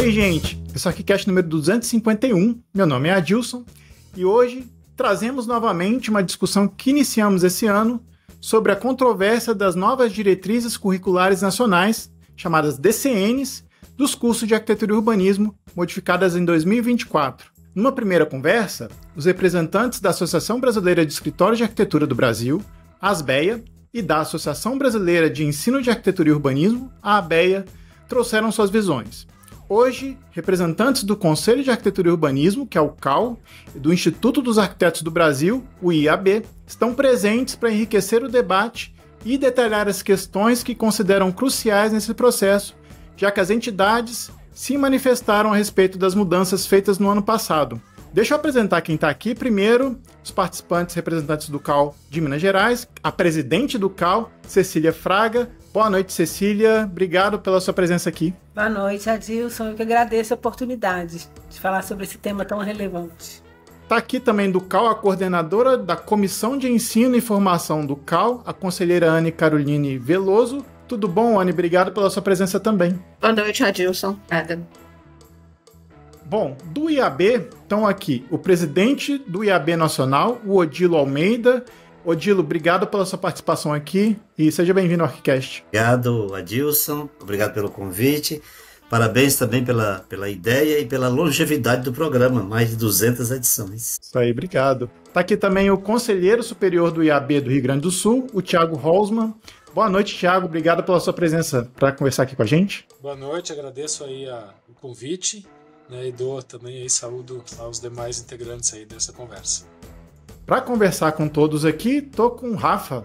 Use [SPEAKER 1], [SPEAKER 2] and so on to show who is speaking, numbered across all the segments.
[SPEAKER 1] Oi, gente! Esse aqui é o cast número 251. Meu nome é Adilson e hoje trazemos novamente uma discussão que iniciamos esse ano sobre a controvérsia das novas diretrizes curriculares nacionais, chamadas DCNs, dos cursos de Arquitetura e Urbanismo, modificadas em 2024. Numa primeira conversa, os representantes da Associação Brasileira de Escritórios de Arquitetura do Brasil, a ASBEA, e da Associação Brasileira de Ensino de Arquitetura e Urbanismo, a ABEA, trouxeram suas visões. Hoje, representantes do Conselho de Arquitetura e Urbanismo, que é o CAU, e do Instituto dos Arquitetos do Brasil, o IAB, estão presentes para enriquecer o debate e detalhar as questões que consideram cruciais nesse processo, já que as entidades se manifestaram a respeito das mudanças feitas no ano passado. Deixa eu apresentar quem está aqui. Primeiro, os participantes representantes do CAU de Minas Gerais, a presidente do CAU, Cecília Fraga. Boa noite, Cecília. Obrigado pela sua presença aqui.
[SPEAKER 2] Boa noite, Adilson. Eu que agradeço a oportunidade de falar sobre esse tema tão relevante.
[SPEAKER 1] Está aqui também do CAU a coordenadora da Comissão de Ensino e Formação do CAU, a conselheira Anne Caroline Veloso. Tudo bom, Anne? Obrigado pela sua presença também.
[SPEAKER 3] Boa noite, Adilson.
[SPEAKER 1] Bom, do IAB estão aqui o presidente do IAB Nacional, o Odilo Almeida. Odilo, obrigado pela sua participação aqui e seja bem-vindo ao ArchiCast.
[SPEAKER 4] Obrigado, Adilson. Obrigado pelo convite. Parabéns também pela ideia e pela longevidade do programa, mais de 200 edições.
[SPEAKER 1] Isso aí, obrigado. Está aqui também o conselheiro superior do IAB do Rio Grande do Sul, o Thiago Holzman. Boa noite, Thiago. Obrigado pela sua presença para conversar aqui com a gente.
[SPEAKER 5] Boa noite, agradeço aí o convite, né, e dou também aí saúdo aos demais integrantes aí dessa conversa.
[SPEAKER 1] Para conversar com todos aqui, tô com o Rafa.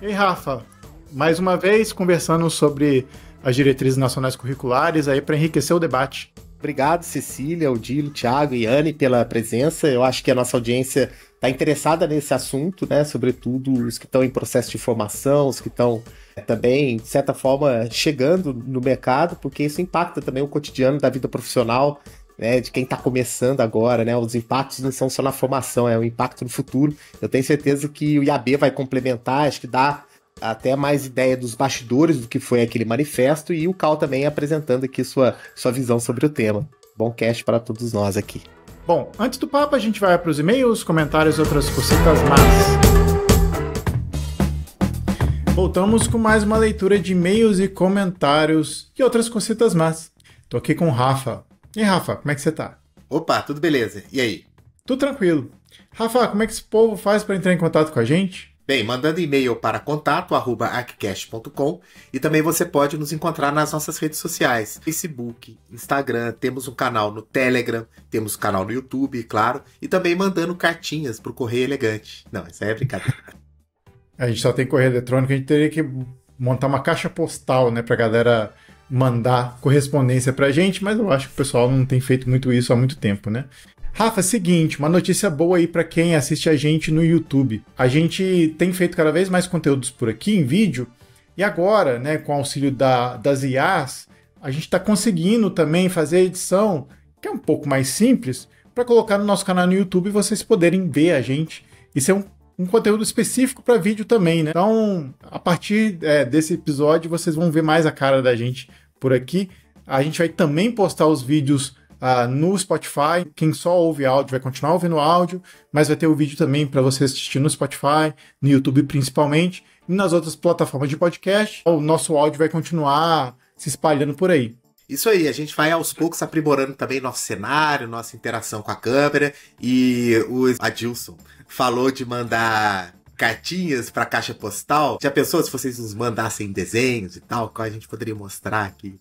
[SPEAKER 1] E aí, Rafa, mais uma vez conversando sobre as diretrizes nacionais curriculares aí para enriquecer o debate.
[SPEAKER 6] Obrigado, Cecília, Odilo, Thiago e Anne pela presença. Eu acho que a nossa audiência está interessada nesse assunto, né? Sobretudo os que estão em processo de formação, os que estão também, de certa forma, chegando no mercado, porque isso impacta também o cotidiano da vida profissional, né, de quem está começando agora, né? Os impactos não são só na formação, é o impacto no futuro. Eu tenho certeza que o IAB vai complementar, acho que dá até mais ideia dos bastidores do que foi aquele manifesto, e o CAU também apresentando aqui sua visão sobre o tema. Bom cast para todos nós aqui.
[SPEAKER 1] Bom, antes do papo a gente vai para os e-mails, comentários e outras cositas más. Voltamos com mais uma leitura de e-mails e comentários e outras cositas más. Tô aqui com o Rafa. E aí, Rafa, como é que você tá?
[SPEAKER 6] Opa, tudo beleza. E aí?
[SPEAKER 1] Tudo tranquilo. Rafa, como é que esse povo faz para entrar em contato com a gente?
[SPEAKER 6] Bem, mandando e-mail para contato@archicast.com, e também você pode nos encontrar nas nossas redes sociais, Facebook, Instagram, temos um canal no Telegram, temos um canal no YouTube, claro, e também mandando cartinhas pro Correio Elegante. Não, isso aí é brincadeira.
[SPEAKER 1] A gente só tem correio eletrônico, a gente teria que montar uma caixa postal, né, pra galera mandar correspondência pra gente, mas eu acho que o pessoal não tem feito muito isso há muito tempo, né? Rafa, seguinte, uma notícia boa aí pra quem assiste a gente no YouTube. A gente tem feito cada vez mais conteúdos por aqui em vídeo, e agora, né, com o auxílio das IAs, a gente tá conseguindo também fazer a edição, que é um pouco mais simples, para colocar no nosso canal no YouTube e vocês poderem ver a gente. Isso é um conteúdo específico para vídeo também, né? Então, a partir desse episódio, vocês vão ver mais a cara da gente por aqui. A gente vai também postar os vídeos no Spotify. Quem só ouve áudio vai continuar ouvindo áudio, mas vai ter o vídeo também para você assistir no Spotify, no YouTube principalmente, e nas outras plataformas de podcast. O nosso áudio vai continuar se espalhando por aí.
[SPEAKER 6] Isso aí, a gente vai aos poucos aprimorando também nosso cenário, nossa interação com a câmera, e o Adilson falou de mandar cartinhas para caixa postal. Já pensou se vocês nos mandassem desenhos e tal, qual a gente poderia mostrar aqui?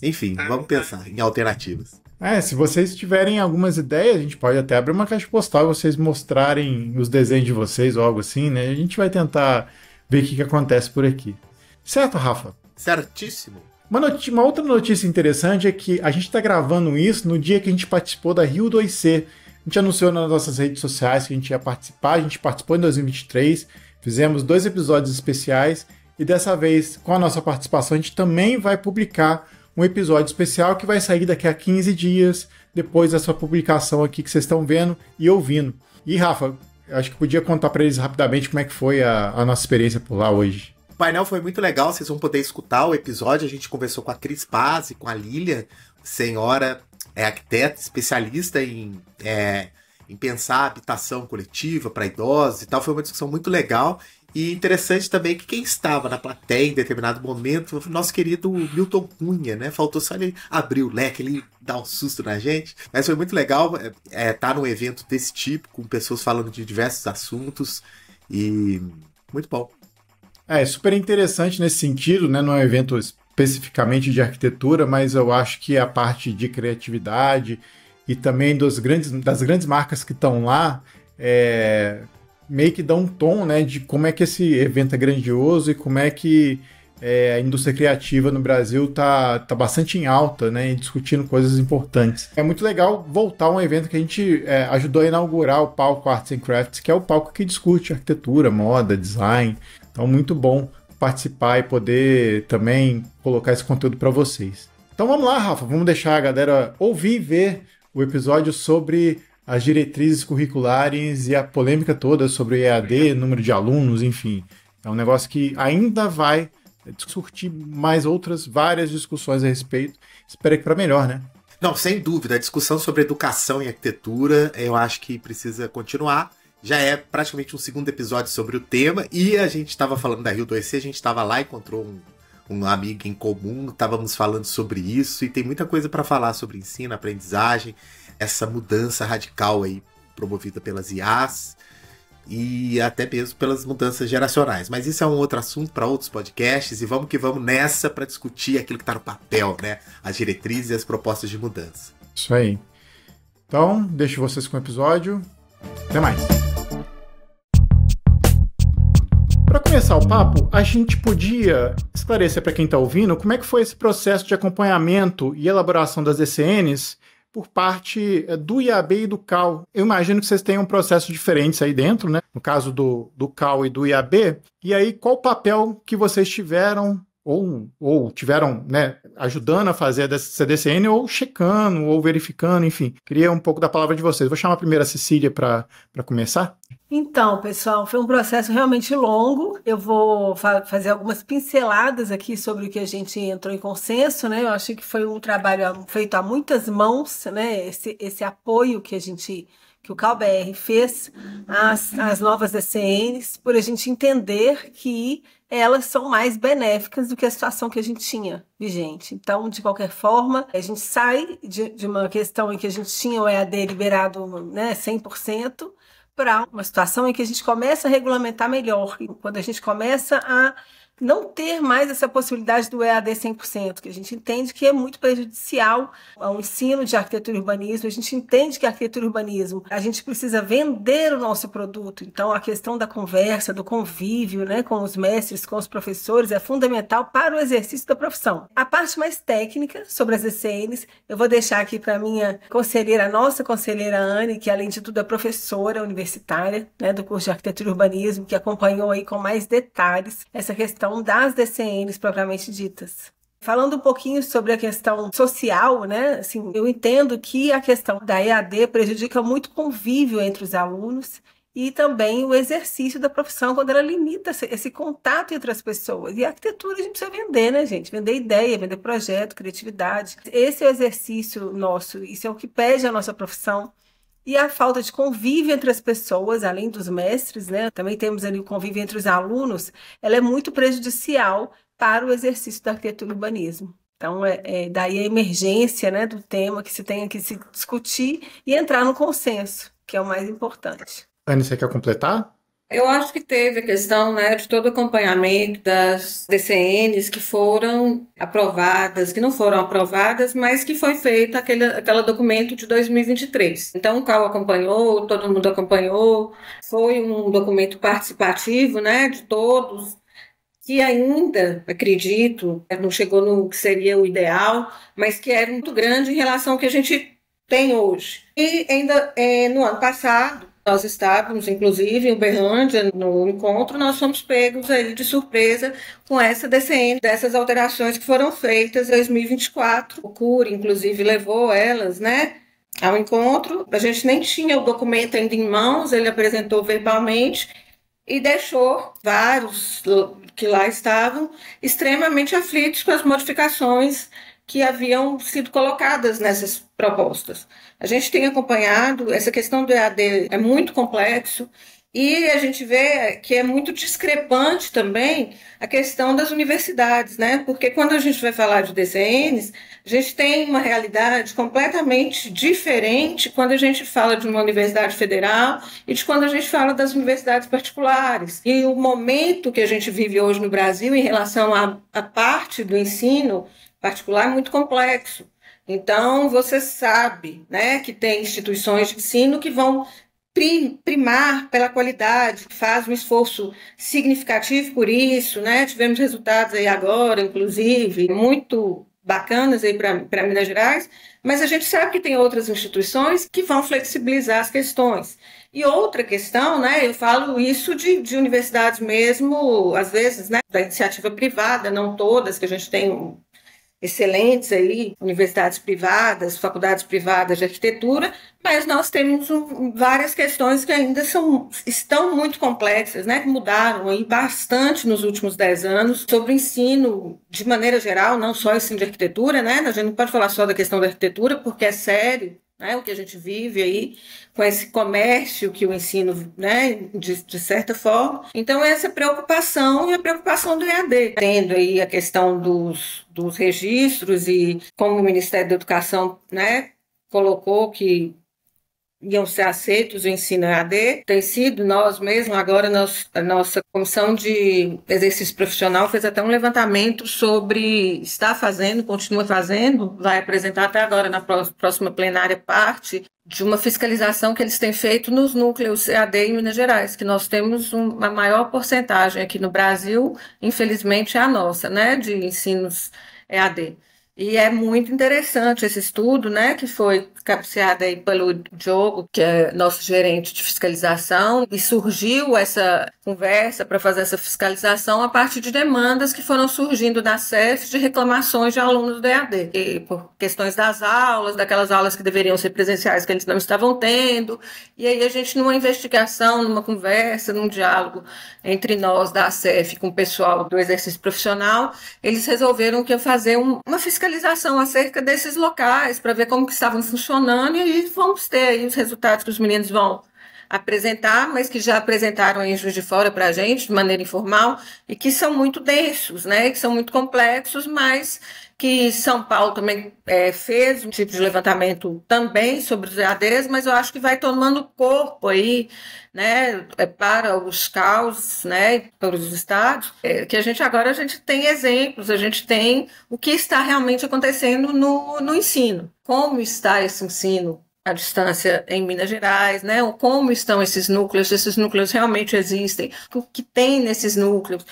[SPEAKER 6] Enfim, vamos pensar em alternativas.
[SPEAKER 1] Se vocês tiverem algumas ideias, a gente pode até abrir uma caixa postal e vocês mostrarem os desenhos de vocês ou algo assim, né? A gente vai tentar ver o que acontece por aqui. Certo, Rafa?
[SPEAKER 6] Certíssimo.
[SPEAKER 1] Uma outra notícia interessante é que a gente está gravando isso no dia que a gente participou da Rio 2C. A gente anunciou nas nossas redes sociais que a gente ia participar, a gente participou em 2023, fizemos 2 episódios especiais e dessa vez, com a nossa participação, a gente também vai publicar um episódio especial que vai sair daqui a 15 dias, depois dessa publicação aqui que vocês estão vendo e ouvindo. E Rafa, acho que podia contar para eles rapidamente como é que foi a nossa experiência por lá hoje.
[SPEAKER 6] painel foi muito legal, vocês vão poder escutar o episódio. A gente conversou com a Cris Paz e com a Lilian, senhora arquiteta, especialista em pensar habitação coletiva para idosos e tal. Foi uma discussão muito legal. E interessante também que quem estava na plateia em determinado momento foi o nosso querido Milton Cunha, né? Faltou só ele abrir o leque, ele dar um susto na gente. Mas foi muito legal estar num evento desse tipo, com pessoas falando de diversos assuntos. E muito bom.
[SPEAKER 1] É super interessante nesse sentido, né? Não é um evento especificamente de arquitetura, mas eu acho que a parte de criatividade e também das grandes marcas que estão lá meio que dá um tom, né, de como é que esse evento é grandioso e como é que a indústria criativa no Brasil tá bastante em alta, né, e discutindo coisas importantes. É muito legal voltar a um evento que a gente ajudou a inaugurar, o palco Arts and Crafts, que é o palco que discute arquitetura, moda, design. Então, muito bom participar e poder também colocar esse conteúdo para vocês. Então, vamos lá, Rafa, vamos deixar a galera ouvir e ver o episódio sobre as diretrizes curriculares e a polêmica toda sobre o EAD, número de alunos, enfim. É um negócio que ainda vai surtir mais várias discussões a respeito. Espero que para melhor, né?
[SPEAKER 6] Não, sem dúvida. A discussão sobre educação e arquitetura, eu acho que precisa continuar. Já é praticamente um segundo episódio sobre o tema. E a gente estava falando da Rio 2C, a gente estava lá, encontrou um amigo em comum, estávamos falando sobre isso. E tem muita coisa para falar sobre ensino, aprendizagem, essa mudança radical aí promovida pelas IAs e até mesmo pelas mudanças geracionais. Mas isso é um outro assunto para outros podcasts e vamos que vamos nessa para discutir aquilo que está no papel, né? As diretrizes e as propostas de mudança.
[SPEAKER 1] Isso aí. Então, deixo vocês com o episódio. Até mais. Para começar o papo, a gente podia esclarecer para quem está ouvindo como é que foi esse processo de acompanhamento e elaboração das DCNs por parte do IAB e do CAL. Eu imagino que vocês tenham processos diferentes aí dentro, né? No caso do CAL e do IAB. E aí, qual o papel que vocês tiveram ou tiveram, né, ajudando a fazer essa DCN, ou checando, ou verificando, enfim. Queria um pouco da palavra de vocês. Vou chamar primeiro a Cecília para começar.
[SPEAKER 2] Então, pessoal, foi um processo realmente longo. Eu vou fazer algumas pinceladas aqui sobre o que a gente entrou em consenso, né? Eu acho que foi um trabalho feito a muitas mãos, né? Esse apoio que o CalBR fez às novas DCNs, por a gente entender que elas são mais benéficas do que a situação que a gente tinha vigente. Então, de qualquer forma, a gente sai de uma questão em que a gente tinha o EAD liberado, né, 100%, para uma situação em que a gente começa a regulamentar melhor. Quando a gente começa a não ter mais essa possibilidade do EAD 100%, que a gente entende que é muito prejudicial ao ensino de arquitetura e urbanismo. A gente entende que a arquitetura e urbanismo, a gente precisa vender o nosso produto. Então, a questão da conversa, do convívio, né, com os mestres, com os professores, é fundamental para o exercício da profissão. A parte mais técnica sobre as DCNs, eu vou deixar aqui para a minha conselheira, a nossa conselheira Anne, que além de tudo é professora universitária, né, do curso de arquitetura e urbanismo, que acompanhou aí com mais detalhes essa questão das DCNs propriamente ditas. Falando um pouquinho sobre a questão social, né? Assim, eu entendo que a questão da EAD prejudica muito o convívio entre os alunos e também o exercício da profissão quando ela limita esse contato entre as pessoas. E a arquitetura a gente precisa vender, né, gente? Vender ideia, vender projeto, criatividade. Esse é o exercício nosso, isso é o que pede a nossa profissão. E a falta de convívio entre as pessoas, além dos mestres, né? Também temos ali o convívio entre os alunos, ela é muito prejudicial para o exercício da arquitetura e urbanismo. Então, daí a emergência, né, do tema que se tenha que se discutir e entrar no consenso, que é o mais importante.
[SPEAKER 1] Anne, você quer completar?
[SPEAKER 3] Eu acho que teve a questão, né, de todo o acompanhamento das DCNs que foram aprovadas, que não foram aprovadas, mas que foi feito aquele documento de 2023. Então, o CAL acompanhou, todo mundo acompanhou, foi um documento participativo, né, de todos, que ainda, acredito, não chegou no que seria o ideal, mas que era muito grande em relação ao que a gente tem hoje. E ainda no ano passado, nós estávamos, inclusive, em Uberlândia, no encontro, nós fomos pegos aí de surpresa com essa DCN, dessas alterações que foram feitas em 2024. O CURI, inclusive, levou elas, né, ao encontro. A gente nem tinha o documento ainda em mãos, ele apresentou verbalmente e deixou vários que lá estavam extremamente aflitos com as modificações que haviam sido colocadas nessas propostas. A gente tem acompanhado, essa questão do EAD é muito complexo, e a gente vê que é muito discrepante também a questão das universidades, né? Porque quando a gente vai falar de DCNs, a gente tem uma realidade completamente diferente quando a gente fala de uma universidade federal e de quando a gente fala das universidades particulares. E o momento que a gente vive hoje no Brasil em relação à parte do ensino particular é muito complexo. Então, você sabe, né, que tem instituições de ensino que vão primar pela qualidade, faz um esforço significativo por isso, né? Tivemos resultados aí agora, inclusive, muito bacanas aí para Minas Gerais, mas a gente sabe que tem outras instituições que vão flexibilizar as questões. E outra questão, né? Eu falo isso de universidades mesmo, às vezes, né? Da iniciativa privada, não todas, que a gente tem excelentes aí, universidades privadas, faculdades privadas de arquitetura, mas nós temos várias questões que ainda estão muito complexas, né, que mudaram aí bastante nos últimos 10 anos sobre o ensino de maneira geral, não só o ensino de arquitetura, né, a gente não pode falar só da questão da arquitetura, porque é sério, né, o que a gente vive aí com esse comércio que o ensino, né, de certa forma. Então, essa preocupação e a preocupação do EAD, tendo aí a questão dos registros e como o Ministério da Educação, né, colocou que iam ser aceitos o ensino EAD, tem sido nós mesmos, agora a nossa comissão de exercício profissional fez até um levantamento sobre está fazendo, continua fazendo, vai apresentar até agora na próxima plenária parte de uma fiscalização que eles têm feito nos núcleos EAD em Minas Gerais, que nós temos uma maior porcentagem aqui no Brasil, infelizmente é a nossa, né, de ensinos EAD. E é muito interessante esse estudo, né, que foi cabeceado aí pelo Diogo, que é nosso gerente de fiscalização, e surgiu essa conversa para fazer essa fiscalização a partir de demandas que foram surgindo da SEF de reclamações de alunos do EAD, e por questões das aulas, daquelas aulas que deveriam ser presenciais que eles não estavam tendo, e aí a gente, numa investigação, numa conversa, num diálogo entre nós da SEF com o pessoal do exercício profissional, eles resolveram que ia fazer uma fiscalização acerca desses locais para ver como que estavam funcionando, e aí vamos ter aí os resultados que os meninos vão apresentar, mas que já apresentaram em Juiz de Fora para a gente, de maneira informal, e que são muito densos, né, que são muito complexos, mas que São Paulo também fez um tipo de levantamento também sobre os EADs, mas eu acho que vai tomando corpo aí, né, para os CAUs, né, para os estados, que a gente tem exemplos, a gente tem o que está realmente acontecendo no ensino, como está esse ensino à distância em Minas Gerais, né? Como estão esses núcleos realmente existem, o que tem nesses núcleos.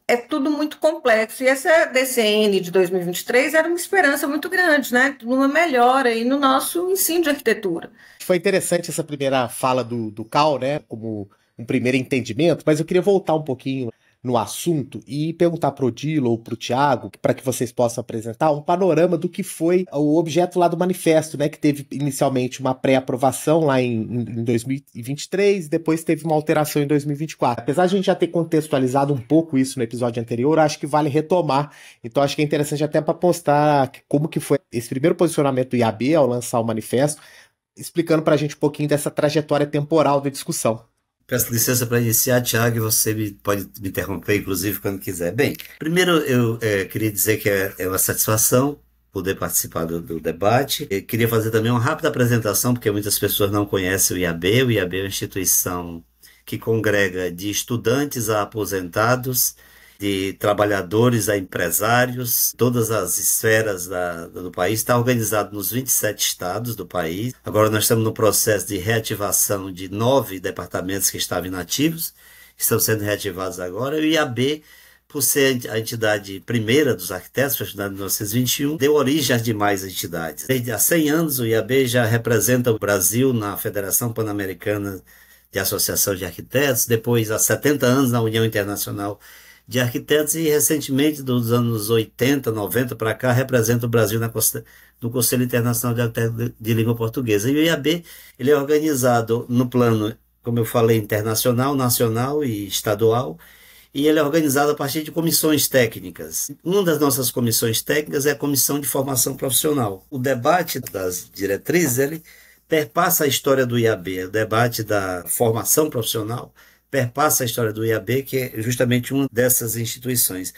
[SPEAKER 3] É tudo muito complexo. E essa DCN de 2023 era uma esperança muito grande, né? Uma melhora aí no nosso ensino de arquitetura.
[SPEAKER 6] Foi interessante essa primeira fala do Cal, né? Como um primeiro entendimento, mas eu queria voltar um pouquinho no assunto e perguntar para o Odilo ou para o Thiago, para que vocês possam apresentar um panorama do que foi o objeto lá do manifesto, né, que teve inicialmente uma pré-aprovação lá em 2023, depois teve uma alteração em 2024. Apesar de a gente já ter contextualizado um pouco isso no episódio anterior, acho que vale retomar. Então acho que é interessante até para postar como que foi esse primeiro posicionamento do IAB ao lançar o manifesto, explicando para a gente um pouquinho dessa trajetória temporal da discussão.
[SPEAKER 4] Peço licença para iniciar, Thiago, e você pode me interromper, inclusive, quando quiser. Bem, primeiro eu queria dizer que é uma satisfação poder participar do debate. Eu queria fazer também uma rápida apresentação, porque muitas pessoas não conhecem o IAB. O IAB é uma instituição que congrega de estudantes a aposentados, de trabalhadores a empresários, todas as esferas do país, está organizado nos 27 estados do país. Agora nós estamos no processo de reativação de 9 departamentos que estavam inativos, estão sendo reativados agora. E o IAB, por ser a entidade primeira dos arquitetos, foi fundada em 1921, deu origem às demais entidades. Desde há 100 anos, o IAB já representa o Brasil na Federação Pan-Americana de Associação de Arquitetos, depois há 70 anos na União Internacional de Arquitetos, e recentemente, dos anos 80, 90 para cá, representa o Brasil no Conselho Internacional de Arquitetos de Língua Portuguesa. E o IAB ele é organizado no plano como eu falei, internacional, nacional e estadual, e ele é organizado a partir de comissões técnicas. Uma das nossas comissões técnicas é a Comissão de Formação Profissional. O debate das diretrizes, ele perpassa a história do IAB, o debate da formação profissional perpassa a história do IAB, que é justamente uma dessas instituições.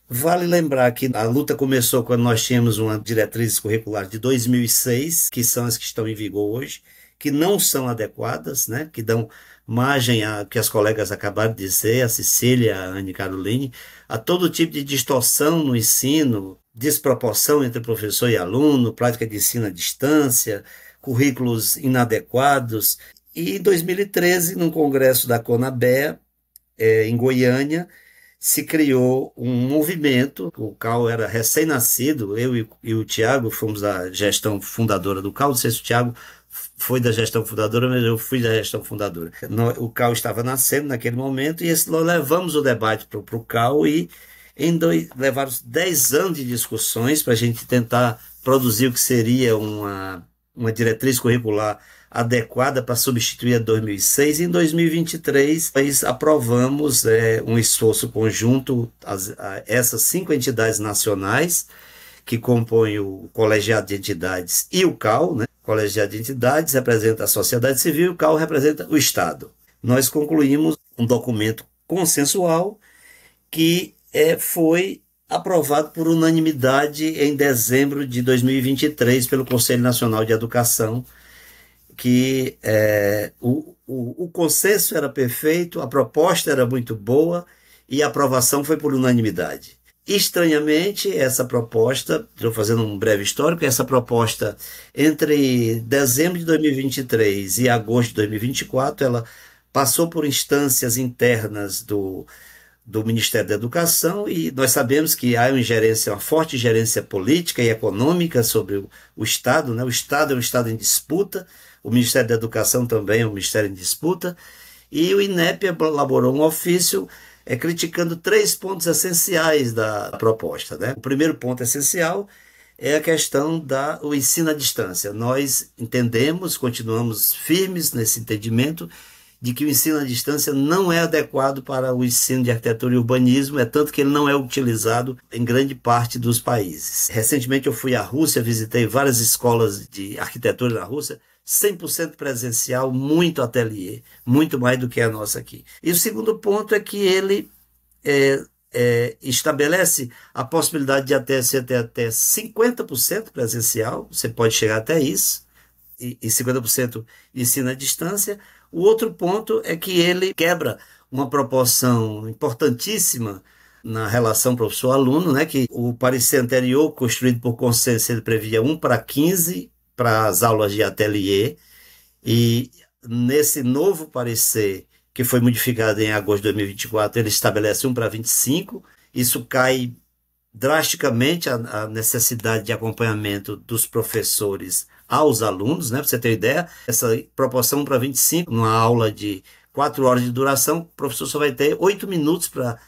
[SPEAKER 4] Vale lembrar que a luta começou quando nós tínhamos uma diretriz curricular de 2006, que são as que estão em vigor hoje, que não são adequadas, né? Que dão margem a que as colegas acabaram de dizer, a Cecília, a Anne Caroline, a todo tipo de distorção no ensino, desproporção entre professor e aluno, prática de ensino à distância, currículos inadequados. E em 2013, num congresso da CONABEA, em Goiânia, se criou um movimento. O CAU era recém-nascido, eu e o Tiago fomos a gestão fundadora do CAU, não sei se o Tiago foi da gestão fundadora, mas eu fui da gestão fundadora. O CAU estava nascendo naquele momento e nós levamos o debate para o CAU e levaram 10 anos de discussões para a gente tentar produzir o que seria uma diretriz curricular adequada para substituir a 2006. Em 2023, nós aprovamos um esforço conjunto a essas 5 entidades nacionais que compõem o Colegiado de Entidades e o CAU, né? O Colegiado de Entidades representa a sociedade civil e o CAU representa o Estado. Nós concluímos um documento consensual que foi aprovado por unanimidade em dezembro de 2023 pelo Conselho Nacional de Educação, que o consenso era perfeito, a proposta era muito boa e a aprovação foi por unanimidade. Estranhamente, essa proposta, estou fazendo um breve histórico, essa proposta entre dezembro de 2023 e agosto de 2024, ela passou por instâncias internas do Ministério da Educação e nós sabemos que há uma forte ingerência política e econômica sobre o Estado, né? O Estado é um Estado em disputa, o Ministério da Educação também é um Ministério em disputa, e o INEP elaborou um ofício criticando 3 pontos essenciais da proposta, né? O primeiro ponto essencial é a questão do ensino à distância. Nós entendemos, continuamos firmes nesse entendimento, de que o ensino à distância não é adequado para o ensino de arquitetura e urbanismo, tanto que ele não é utilizado em grande parte dos países. Recentemente eu fui à Rússia, visitei várias escolas de arquitetura na Rússia, 100% presencial, muito ateliê, muito mais do que a nossa aqui. E o segundo ponto é que ele estabelece a possibilidade de ser até 50% presencial, você pode chegar até isso, e 50% de ensino à distância. O outro ponto é que ele quebra uma proporção importantíssima na relação professor-aluno, né, que o parecer anterior, construído por consenso, ele previa 1:15 para as aulas de ateliê, e nesse novo parecer, que foi modificado em agosto de 2024, ele estabelece 1:25. Isso cai drasticamente a necessidade de acompanhamento dos professores aos alunos, né? Para você ter ideia, essa proporção 1:25, numa aula de 4 horas de duração, o professor só vai ter 8 minutos para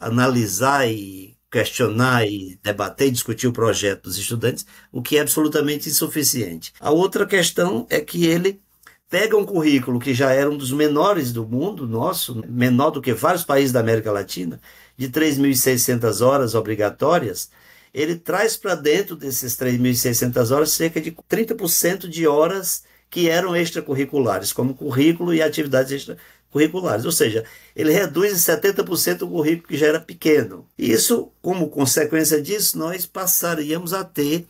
[SPEAKER 4] analisar e questionar e debater e discutir o projeto dos estudantes, o que é absolutamente insuficiente. A outra questão é que ele pega um currículo que já era um dos menores do mundo, nosso, menor do que vários países da América Latina, de 3.600 horas obrigatórias, ele traz para dentro desses 3.600 horas cerca de 30% de horas que eram extracurriculares, como currículo e atividades extracurriculares. Ou seja, ele reduz em 70% o currículo que já era pequeno. E isso, como consequência disso, nós passaríamos a ter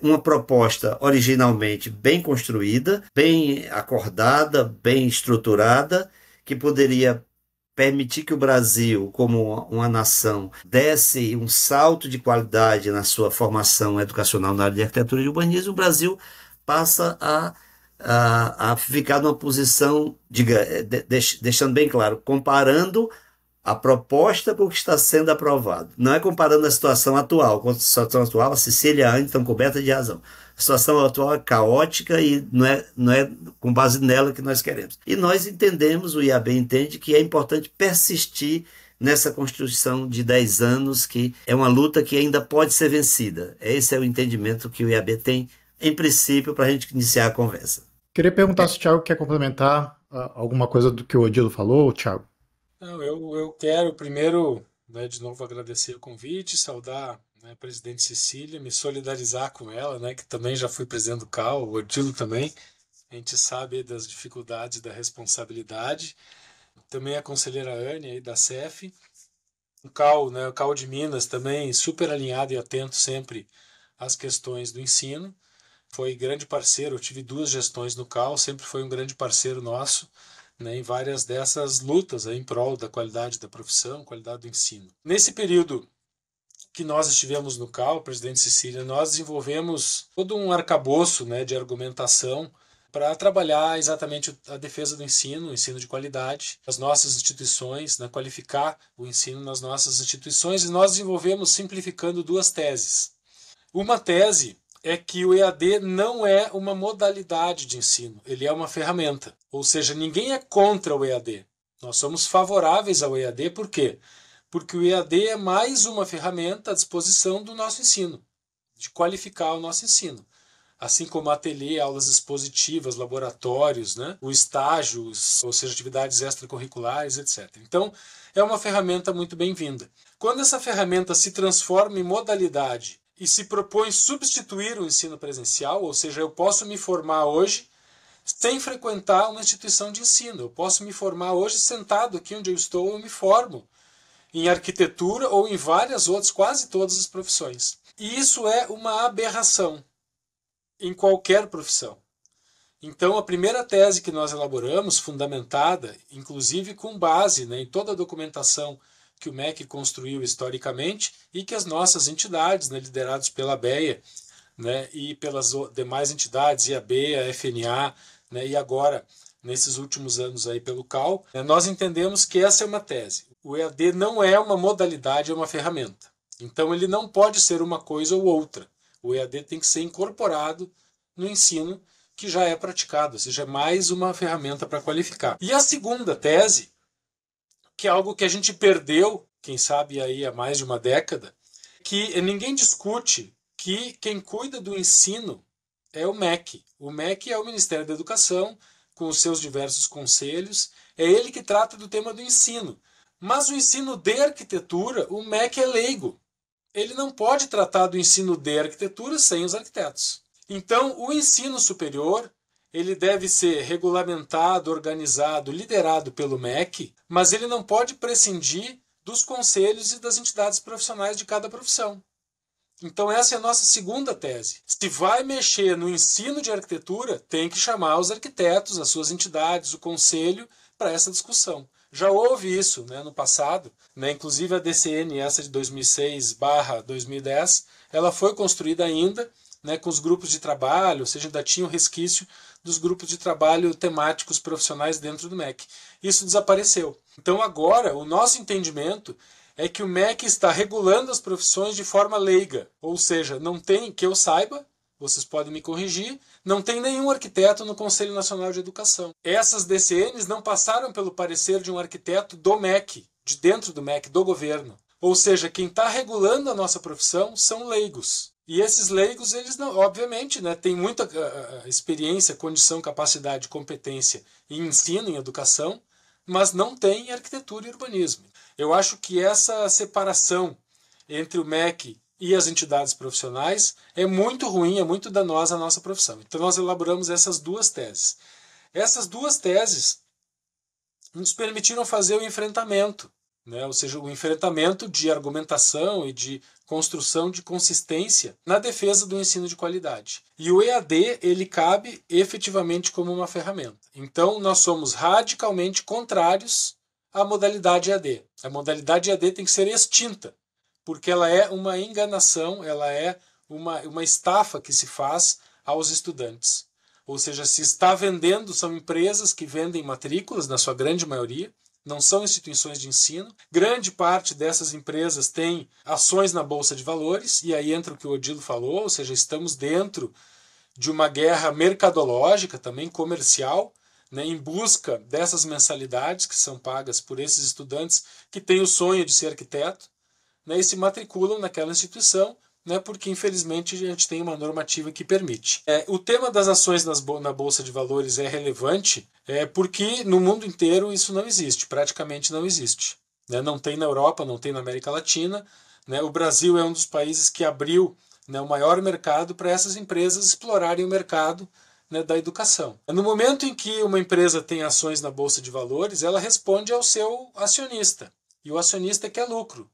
[SPEAKER 4] uma proposta originalmente bem construída, bem acordada, bem estruturada, que poderia permitir que o Brasil, como uma nação, desse um salto de qualidade na sua formação educacional na área de arquitetura e urbanismo. O Brasil passa a ficar numa posição, deixando bem claro, comparando a proposta com o que está sendo aprovado. Não é comparando a situação atual. Com a situação atual, a Cecília e a Anne estão cobertas de razão. A situação atual é caótica e não é com base nela que nós queremos. E nós entendemos, o IAB entende, que é importante persistir nessa construção de 10 anos, que é uma luta que ainda pode ser vencida. Esse é o entendimento que o IAB tem, em princípio, para a gente iniciar a conversa.
[SPEAKER 1] Queria perguntar se o Thiago quer complementar alguma coisa do que o Odilo falou, Thiago?
[SPEAKER 5] Não, eu quero primeiro, né, de novo agradecer o convite, saudar, né, a presidente Cecília, me solidarizar com ela, né, que também já fui presidente do CAL, o Odilo também. A gente sabe das dificuldades e da responsabilidade. Também a conselheira Anne aí da CEF. O CAL, né, o CAL de Minas também super alinhado e atento sempre às questões do ensino. Foi grande parceiro, eu tive 2 gestões no CAL, sempre foi um grande parceiro nosso, né, em várias dessas lutas aí, em prol da qualidade da profissão, qualidade do ensino. Nesse período que nós estivemos no CAL, presidente Cecília, nós desenvolvemos todo um arcabouço, né, de argumentação para trabalhar exatamente a defesa do ensino, o ensino de qualidade, as nossas instituições, né, qualificar o ensino nas nossas instituições, e nós desenvolvemos simplificando 2 teses. Uma tese é que o EAD não é uma modalidade de ensino, ele é uma ferramenta. Ou seja, ninguém é contra o EAD. Nós somos favoráveis ao EAD, por quê? Porque o EAD é mais uma ferramenta à disposição do nosso ensino, de qualificar o nosso ensino. Assim como ateliê, aulas expositivas, laboratórios, né? O estágios, ou seja, atividades extracurriculares, etc. Então, é uma ferramenta muito bem-vinda. Quando essa ferramenta se transforma em modalidade e se propõe substituir o ensino presencial, ou seja, eu posso me formar hoje sem frequentar uma instituição de ensino. Eu posso me formar hoje sentado aqui onde eu estou, eu me formo em arquitetura ou em várias outras, quase todas as profissões. E isso é uma aberração em qualquer profissão. Então, a primeira tese que nós elaboramos, fundamentada, inclusive com base, né, em toda a documentação que o MEC construiu historicamente e que as nossas entidades, né, lideradas pela ABEA, né, e pelas demais entidades, IAB, a FNA, né, e agora, nesses últimos anos aí pelo CAL, né, nós entendemos que essa é uma tese. O EAD não é uma modalidade, é uma ferramenta. Então, ele não pode ser uma coisa ou outra. O EAD tem que ser incorporado no ensino que já é praticado, ou seja, é mais uma ferramenta para qualificar. E a segunda tese, que é algo que a gente perdeu, quem sabe aí há mais de uma década, que ninguém discute que quem cuida do ensino é o MEC. O MEC é o Ministério da Educação, com os seus diversos conselhos, é ele que trata do tema do ensino. Mas o ensino de arquitetura, o MEC é leigo. Ele não pode tratar do ensino de arquitetura sem os arquitetos. Então, o ensino superior, ele deve ser regulamentado, organizado, liderado pelo MEC, mas ele não pode prescindir dos conselhos e das entidades profissionais de cada profissão. Então, essa é a nossa segunda tese. Se vai mexer no ensino de arquitetura, tem que chamar os arquitetos, as suas entidades, o conselho, para essa discussão. Já houve isso, né, no passado, né, inclusive a DCN, essa de 2006/2010, ela foi construída ainda, né, com os grupos de trabalho, ou seja, ainda tinha o resquício dos grupos de trabalho temáticos profissionais dentro do MEC. Isso desapareceu. Então agora, o nosso entendimento é que o MEC está regulando as profissões de forma leiga, ou seja, não tem, que eu saiba, vocês podem me corrigir, não tem nenhum arquiteto no Conselho Nacional de Educação. Essas DCNs não passaram pelo parecer de um arquiteto do MEC, de dentro do MEC, do governo. Ou seja, quem está regulando a nossa profissão são leigos. E esses leigos, eles não, obviamente, né, têm muita experiência, condição, capacidade, competência em ensino, em educação, mas não têm em arquitetura e urbanismo. Eu acho que essa separação entre o MEC e as entidades profissionais é muito ruim, é muito danosa à nossa profissão. Então nós elaboramos essas 2 teses. Essas 2 teses nos permitiram fazer o enfrentamento, né? Ou seja, o enfrentamento de argumentação e de construção de consistência na defesa do ensino de qualidade. E o EAD, ele cabe efetivamente como uma ferramenta. Então nós somos radicalmente contrários à modalidade EAD. A modalidade EAD tem que ser extinta, porque ela é uma enganação, ela é uma estafa que se faz aos estudantes. Ou seja, se está vendendo, são empresas que vendem matrículas, na sua grande maioria, não são instituições de ensino. Grande parte dessas empresas tem ações na Bolsa de Valores, e aí entra o que o Odilo falou, ou seja, estamos dentro de uma guerra mercadológica, também comercial, né, em busca dessas mensalidades que são pagas por esses estudantes que têm o sonho de ser arquiteto, né, e se matriculam naquela instituição, né, porque infelizmente a gente tem uma normativa que permite. O tema das ações na Bolsa de Valores é relevante porque no mundo inteiro isso não existe, praticamente não existe. Né? Não tem na Europa, não tem na América Latina. Né? O Brasil é um dos países que abriu, né, o maior mercado para essas empresas explorarem o mercado, né, da educação. No momento em que uma empresa tem ações na Bolsa de Valores, ela responde ao seu acionista, e o acionista quer lucro.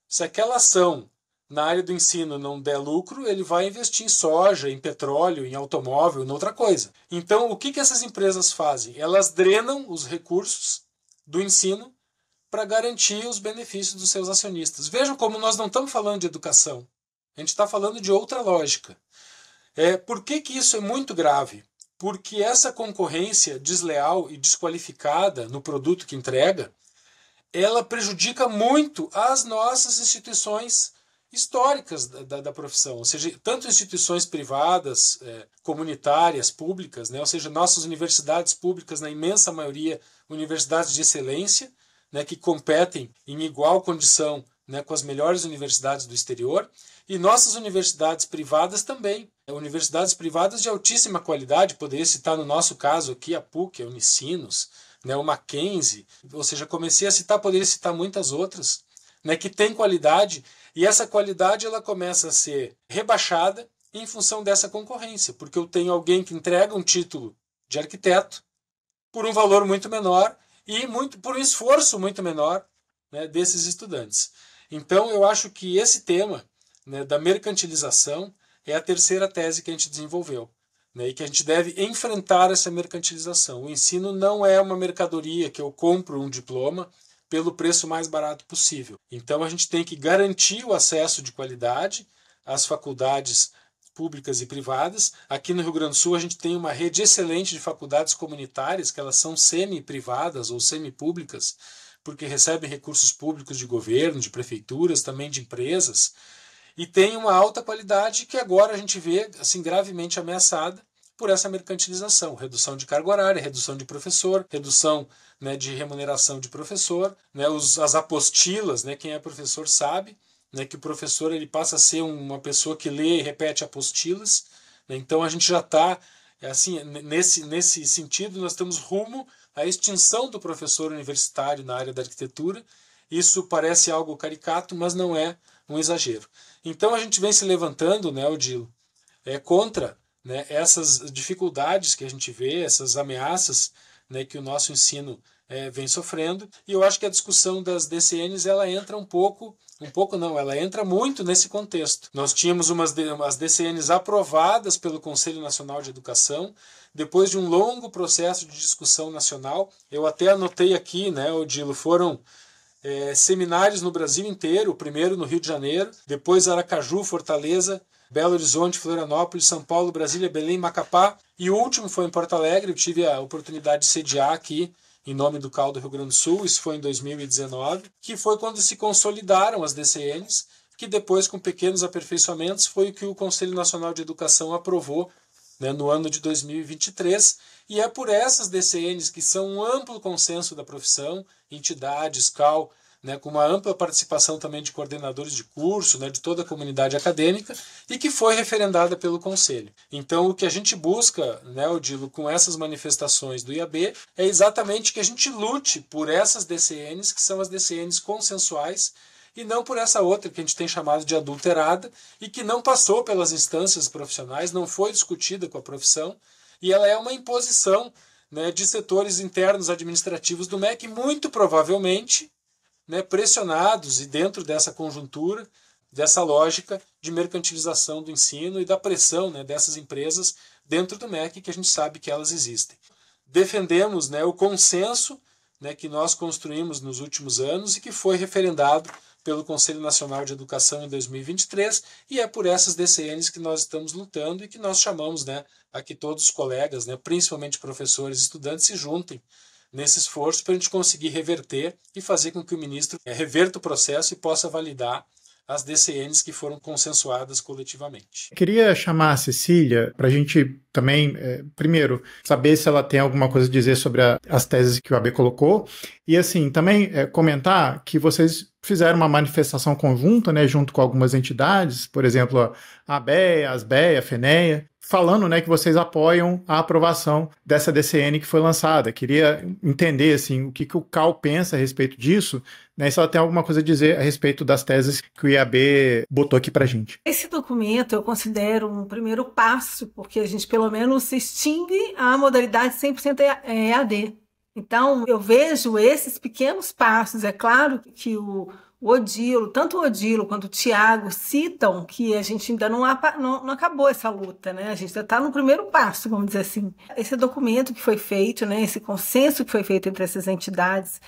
[SPEAKER 5] Se aquela ação na área do ensino não der lucro, ele vai investir em soja, em petróleo, em automóvel, em outra coisa. Então, o que essas empresas fazem? Elas drenam os recursos do ensino para garantir os benefícios dos seus acionistas. Vejam como nós não estamos falando de educação. A gente está falando de outra lógica. Por que isso é muito grave? Porque essa concorrência desleal e desqualificada no produto que entrega, ela prejudica muito as nossas instituições históricas da profissão, ou seja, tanto instituições privadas, comunitárias, públicas, né, ou seja, nossas universidades públicas, na imensa maioria, universidades de excelência, né, que competem em igual condição, né, com as melhores universidades do exterior, e nossas universidades privadas também, universidades privadas de altíssima qualidade, poderia citar no nosso caso aqui a PUC, a Unicinos, né, o Mackenzie, ou seja, comecei a citar, poderia citar muitas outras, né, que têm qualidade, e essa qualidade ela começa a ser rebaixada em função dessa concorrência, porque eu tenho alguém que entrega um título de arquiteto por um valor muito menor e por um esforço muito menor, né, desses estudantes. Então, eu acho que esse tema, né, da mercantilização é a terceira tese que a gente desenvolveu, né, e que a gente deve enfrentar essa mercantilização. O ensino não é uma mercadoria que eu compro um diploma pelo preço mais barato possível. Então, a gente tem que garantir o acesso de qualidade às faculdades públicas e privadas. Aqui no Rio Grande do Sul, a gente tem uma rede excelente de faculdades comunitárias, que elas são semi-privadas ou semi-públicas, porque recebem recursos públicos de governo, de prefeituras, também de empresas, e tem uma alta qualidade que agora a gente vê assim, gravemente ameaçada por essa mercantilização, redução de carga horária, redução de professor, redução, né, de remuneração de professor, né, as apostilas, né, quem é professor sabe, né, que o professor ele passa a ser uma pessoa que lê e repete apostilas, né, então a gente já está, assim, nesse sentido, nós estamos rumo à extinção do professor universitário na área da arquitetura. Isso parece algo caricato, mas não é um exagero. Então a gente vem se levantando, né, Odilo, contra, né, essas dificuldades que a gente vê, essas ameaças, né, que o nosso ensino vem sofrendo, e eu acho que a discussão das DCNs ela entra ela entra muito nesse contexto. Nós tínhamos umas DCNs aprovadas pelo Conselho Nacional de Educação, depois de um longo processo de discussão nacional. Eu até anotei aqui, né, Odilo, foram seminários no Brasil inteiro, o primeiro no Rio de Janeiro, depois Aracaju, Fortaleza, Belo Horizonte, Florianópolis, São Paulo, Brasília, Belém, Macapá, e o último foi em Porto Alegre. Eu tive a oportunidade de sediar aqui em nome do CAL do Rio Grande do Sul, isso foi em 2019, que foi quando se consolidaram as DCNs, que depois, com pequenos aperfeiçoamentos, foi o que o Conselho Nacional de Educação aprovou, né, no ano de 2023, e é por essas DCNs, que são um amplo consenso da profissão, entidades, CAL, né, com uma ampla participação também de coordenadores de curso, né, de toda a comunidade acadêmica, e que foi referendada pelo Conselho. Então, o que a gente busca, né, Odilo, com essas manifestações do IAB, é exatamente que a gente lute por essas DCNs, que são as DCNs consensuais, e não por essa outra que a gente tem chamado de adulterada, e que não passou pelas instâncias profissionais, não foi discutida com a profissão, e ela é uma imposição, né, de setores internos administrativos do MEC, muito provavelmente, né, pressionados e dentro dessa conjuntura, dessa lógica de mercantilização do ensino e da pressão, né, dessas empresas dentro do MEC, que a gente sabe que elas existem. Defendemos, né, o consenso, né, que nós construímos nos últimos anos e que foi referendado pelo Conselho Nacional de Educação em 2023, e é por essas DCNs que nós estamos lutando e que nós chamamos, né, a que todos os colegas, né, principalmente professores e estudantes, se juntem nesse esforço para a gente conseguir reverter e fazer com que o ministro reverta o processo e possa validar as DCNs que foram consensuadas coletivamente.
[SPEAKER 1] Queria chamar a Cecília para a gente também, primeiro, saber se ela tem alguma coisa a dizer sobre as teses que o AB colocou e, assim, também comentar que vocês fizeram uma manifestação conjunta, né, junto com algumas entidades, por exemplo, a ABEA, a ASBEA, a FENEA, falando, né, que vocês apoiam a aprovação dessa DCN que foi lançada. Queria entender, assim, o que o CAL pensa a respeito disso, né, e se ela tem alguma coisa a dizer a respeito das teses que o IAB botou aqui pra gente.
[SPEAKER 2] Esse documento eu considero um primeiro passo, porque a gente pelo menos extingue a modalidade 100% EAD. Então, eu vejo esses pequenos passos. É claro que tanto o Odilo quanto o Tiago citam que a gente ainda não acabou essa luta, né? A gente ainda está no primeiro passo, vamos dizer assim. Esse documento que foi feito, né, esse consenso que foi feito entre essas entidades,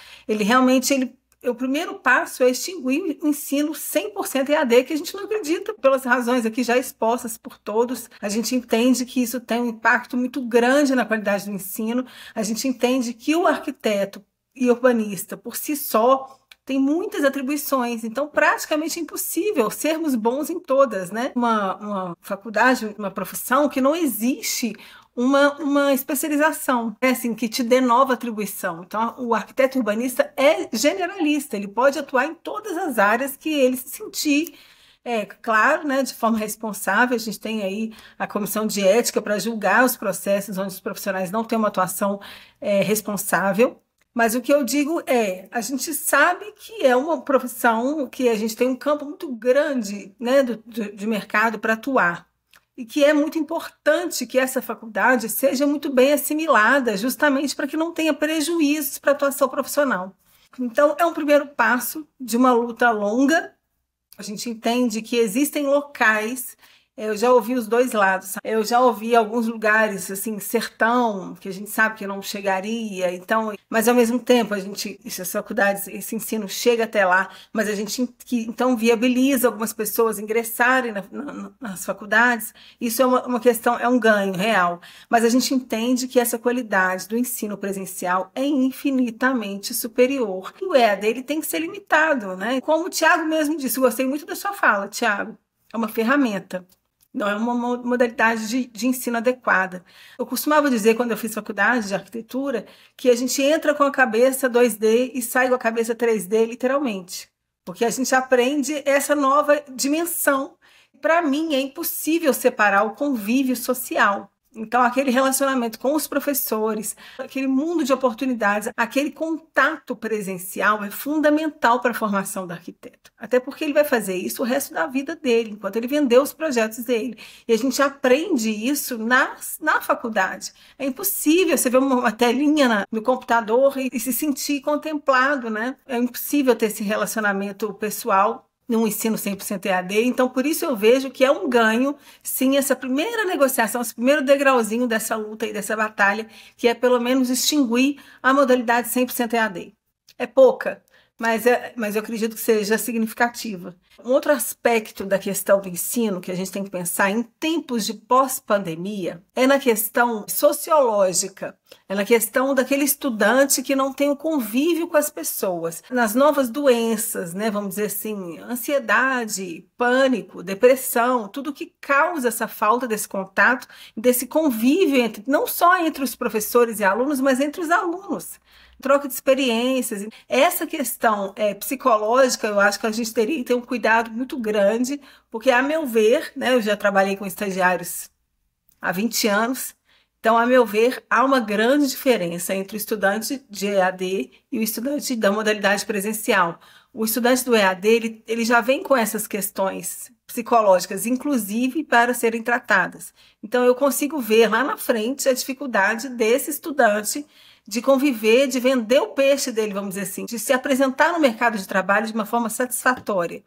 [SPEAKER 2] o primeiro passo é extinguir o ensino 100% EAD, que a gente não acredita, pelas razões aqui já expostas por todos. A gente entende que isso tem um impacto muito grande na qualidade do ensino. A gente entende que o arquiteto e urbanista, por si só, tem muitas atribuições, então praticamente é impossível sermos bons em todas, né? Uma faculdade, uma profissão que não existe uma especialização, assim, que te dê nova atribuição. Então, o arquiteto urbanista é generalista, ele pode atuar em todas as áreas que ele se sentir, claro, né, de forma responsável. A gente tem aí a comissão de ética para julgar os processos onde os profissionais não têm uma atuação responsável. Mas o que eu digo a gente sabe que é uma profissão que a gente tem um campo muito grande, né, de mercado para atuar. E que é muito importante que essa faculdade seja muito bem assimilada, justamente para que não tenha prejuízos para a atuação profissional. Então, é um primeiro passo de uma luta longa. A gente entende que existem locais. Eu já ouvi os dois lados. Eu já ouvi alguns lugares, assim, sertão, que a gente sabe que não chegaria. Então, mas ao mesmo tempo, essas faculdades, esse ensino chega até lá, mas a gente então viabiliza algumas pessoas ingressarem nas faculdades. Isso é uma questão, é um ganho real. Mas a gente entende que essa qualidade do ensino presencial é infinitamente superior. E o EAD ele tem que ser limitado, né? Como o Tiago mesmo disse, eu gostei muito da sua fala, Tiago. É uma ferramenta. Não é uma modalidade de ensino adequada. Eu costumava dizer, quando eu fiz faculdade de arquitetura, que a gente entra com a cabeça 2D e sai com a cabeça 3D, literalmente. Porque a gente aprende essa nova dimensão. Para mim, é impossível separar o convívio social. Então, aquele relacionamento com os professores, aquele mundo de oportunidades, aquele contato presencial é fundamental para a formação do arquiteto. Até porque ele vai fazer isso o resto da vida dele, enquanto ele vender os projetos dele. E a gente aprende isso na faculdade. É impossível você ver uma telinha no computador e se sentir contemplado, né? É impossível ter esse relacionamento pessoal num ensino 100% EAD, então por isso eu vejo que é um ganho, sim, essa primeira negociação, esse primeiro degrauzinho dessa luta e dessa batalha, que é pelo menos extinguir a modalidade 100% EAD. É pouca, mas eu acredito que seja significativa. Um outro aspecto da questão do ensino que a gente tem que pensar em tempos de pós-pandemia é na questão sociológica, é na questão daquele estudante que não tem o convívio com as pessoas, nas novas doenças, né, vamos dizer assim, ansiedade, pânico, depressão, tudo que causa essa falta desse contato, desse convívio não só entre os professores e alunos, mas entre os alunos. Troca de experiências. Essa questão psicológica, eu acho que a gente teria que ter um cuidado muito grande, porque, a meu ver, né, eu já trabalhei com estagiários há 20 anos, então, a meu ver, há uma grande diferença entre o estudante de EAD e o estudante da modalidade presencial. O estudante do EAD, ele já vem com essas questões psicológicas, inclusive para serem tratadas. Então, eu consigo ver lá na frente a dificuldade desse estudante de conviver, de vender o peixe dele, vamos dizer assim, de se apresentar no mercado de trabalho de uma forma satisfatória.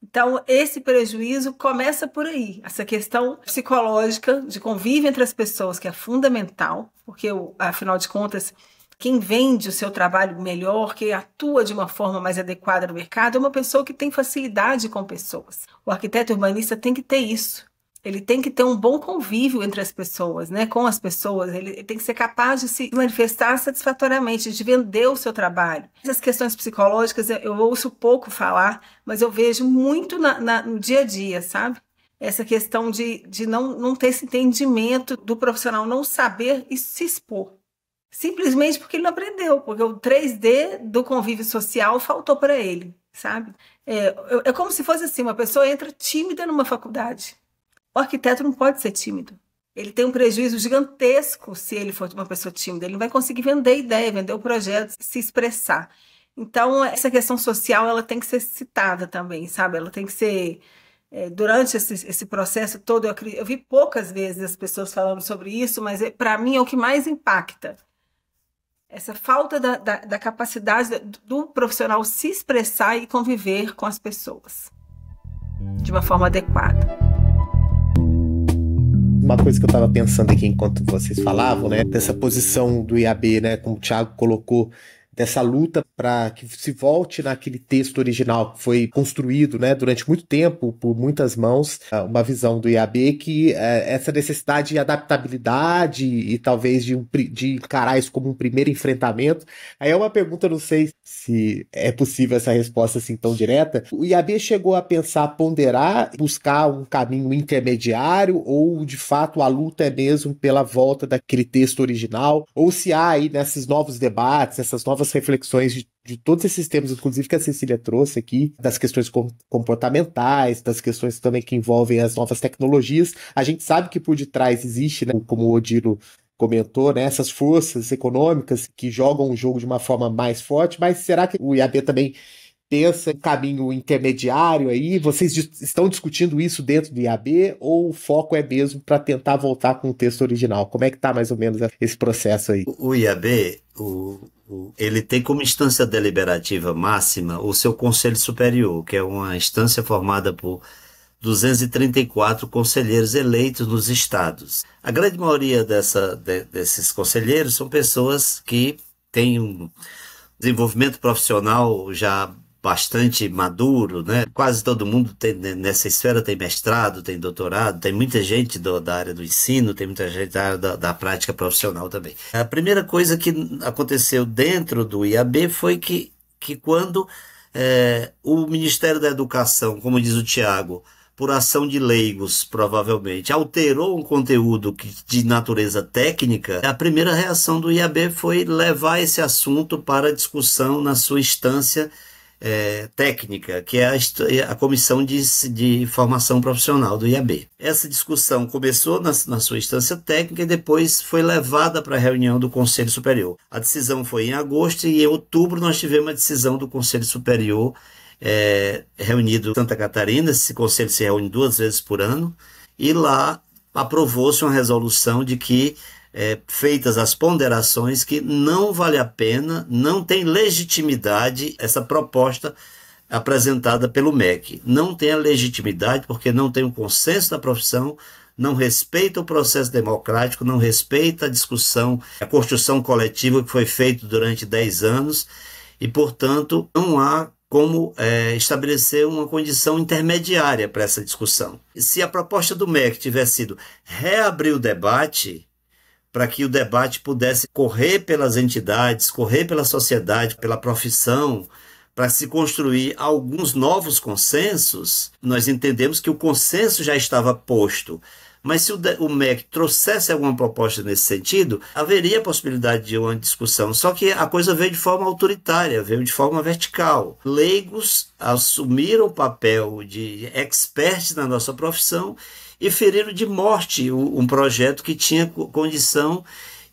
[SPEAKER 2] Então, esse prejuízo começa por aí, essa questão psicológica de convívio entre as pessoas, que é fundamental, porque, afinal de contas, quem vende o seu trabalho melhor, quem atua de uma forma mais adequada no mercado, é uma pessoa que tem facilidade com pessoas. O arquiteto urbanista tem que ter isso. Ele tem que ter um bom convívio entre as pessoas, né? Com as pessoas. Ele tem que ser capaz de se manifestar satisfatoriamente, de vender o seu trabalho. Essas questões psicológicas eu ouço pouco falar, mas eu vejo muito no dia a dia, sabe? Essa questão de não ter esse entendimento do profissional, não saber se expor. Simplesmente porque ele não aprendeu, porque o 3D do convívio social faltou para ele, sabe? É como se fosse assim, uma pessoa entra tímida numa faculdade. O arquiteto não pode ser tímido. Ele tem um prejuízo gigantesco se ele for uma pessoa tímida. Ele não vai conseguir vender ideia, vender o projeto, se expressar. Então, essa questão social ela tem que ser citada também, sabe? Ela tem que ser... durante esse processo todo, eu vi poucas vezes as pessoas falando sobre isso, mas para mim é o que mais impacta. Essa falta da capacidade do profissional se expressar e conviver com as pessoas de uma forma adequada.
[SPEAKER 6] Uma coisa que eu estava pensando aqui enquanto vocês falavam, né, dessa posição do IAB, né, como o Thiago colocou, dessa luta para que se volte naquele texto original que foi construído, né, durante muito tempo, por muitas mãos, uma visão do IAB que essa necessidade de adaptabilidade e talvez de encarar isso como um primeiro enfrentamento. Aí é uma pergunta, não sei se é possível essa resposta assim tão direta. O IAB chegou a pensar, ponderar, buscar um caminho intermediário ou de fato a luta é mesmo pela volta daquele texto original? Ou se há aí nesses novos debates, essas novas reflexões de todos esses temas, inclusive que a Cecília trouxe aqui, das questões comportamentais, das questões também que envolvem as novas tecnologias, a gente sabe que por detrás existe, né, como o Odilo comentou, né, essas forças econômicas que jogam o jogo de uma forma mais forte, mas será que o IAB também pensa em caminho intermediário aí? Vocês estão discutindo isso dentro do IAB ou o foco é mesmo para tentar voltar com o texto original? Como é que está mais ou menos esse processo aí?
[SPEAKER 4] O IAB, ele tem como instância deliberativa máxima o seu Conselho Superior, que é uma instância formada por 234 conselheiros eleitos nos estados. A grande maioria desses conselheiros são pessoas que têm um desenvolvimento profissional já bastante maduro, né? Quase todo mundo nessa esfera tem mestrado, tem doutorado, tem muita gente da área do ensino, tem muita gente da área da prática profissional também. A primeira coisa que aconteceu dentro do IAB foi que quando o Ministério da Educação, como diz o Tiago, por ação de leigos, provavelmente, alterou um conteúdo de natureza técnica, a primeira reação do IAB foi levar esse assunto para discussão na sua instância técnica, que é a Comissão de Formação Profissional do IAB. Essa discussão começou na sua instância técnica e depois foi levada para a reunião do Conselho Superior. A decisão foi em agosto e em outubro nós tivemos a decisão do Conselho Superior reunido em Santa Catarina. Esse conselho se reúne 2 vezes por ano e lá aprovou-se uma resolução de que feitas as ponderações que não vale a pena, não tem legitimidade essa proposta apresentada pelo MEC. Não tem a legitimidade porque não tem o consenso da profissão, não respeita o processo democrático, não respeita a discussão, a construção coletiva que foi feita durante 10 anos e, portanto, não há como estabelecer uma condição intermediária para essa discussão. Se a proposta do MEC tivesse sido reabrir o debate, para que o debate pudesse correr pelas entidades, correr pela sociedade, pela profissão, para se construir alguns novos consensos, nós entendemos que o consenso já estava posto. Mas se o MEC trouxesse alguma proposta nesse sentido, haveria a possibilidade de uma discussão. Só que a coisa veio de forma autoritária, veio de forma vertical. Leigos assumiram o papel de experts na nossa profissão e feriram de morte um projeto que tinha condição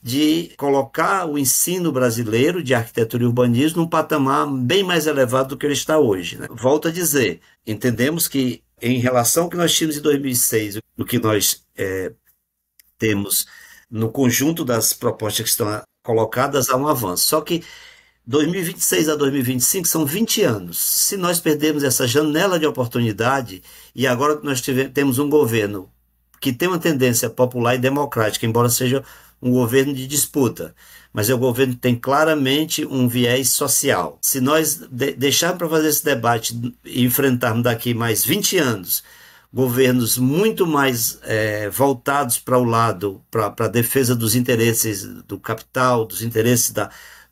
[SPEAKER 4] de colocar o ensino brasileiro de arquitetura e urbanismo num patamar bem mais elevado do que ele está hoje, né? Volto a dizer, entendemos que em relação ao que nós tínhamos em 2006, o que nós temos no conjunto das propostas que estão colocadas, há um avanço. Só que 2026 a 2025 são 20 anos. Se nós perdermos essa janela de oportunidade, e agora nós temos um governo que tem uma tendência popular e democrática, embora seja um governo de disputa, mas o governo tem claramente um viés social. Se nós deixarmos para fazer esse debate e enfrentarmos daqui mais 20 anos governos muito mais voltados para o lado, para a defesa dos interesses do capital, dos interesses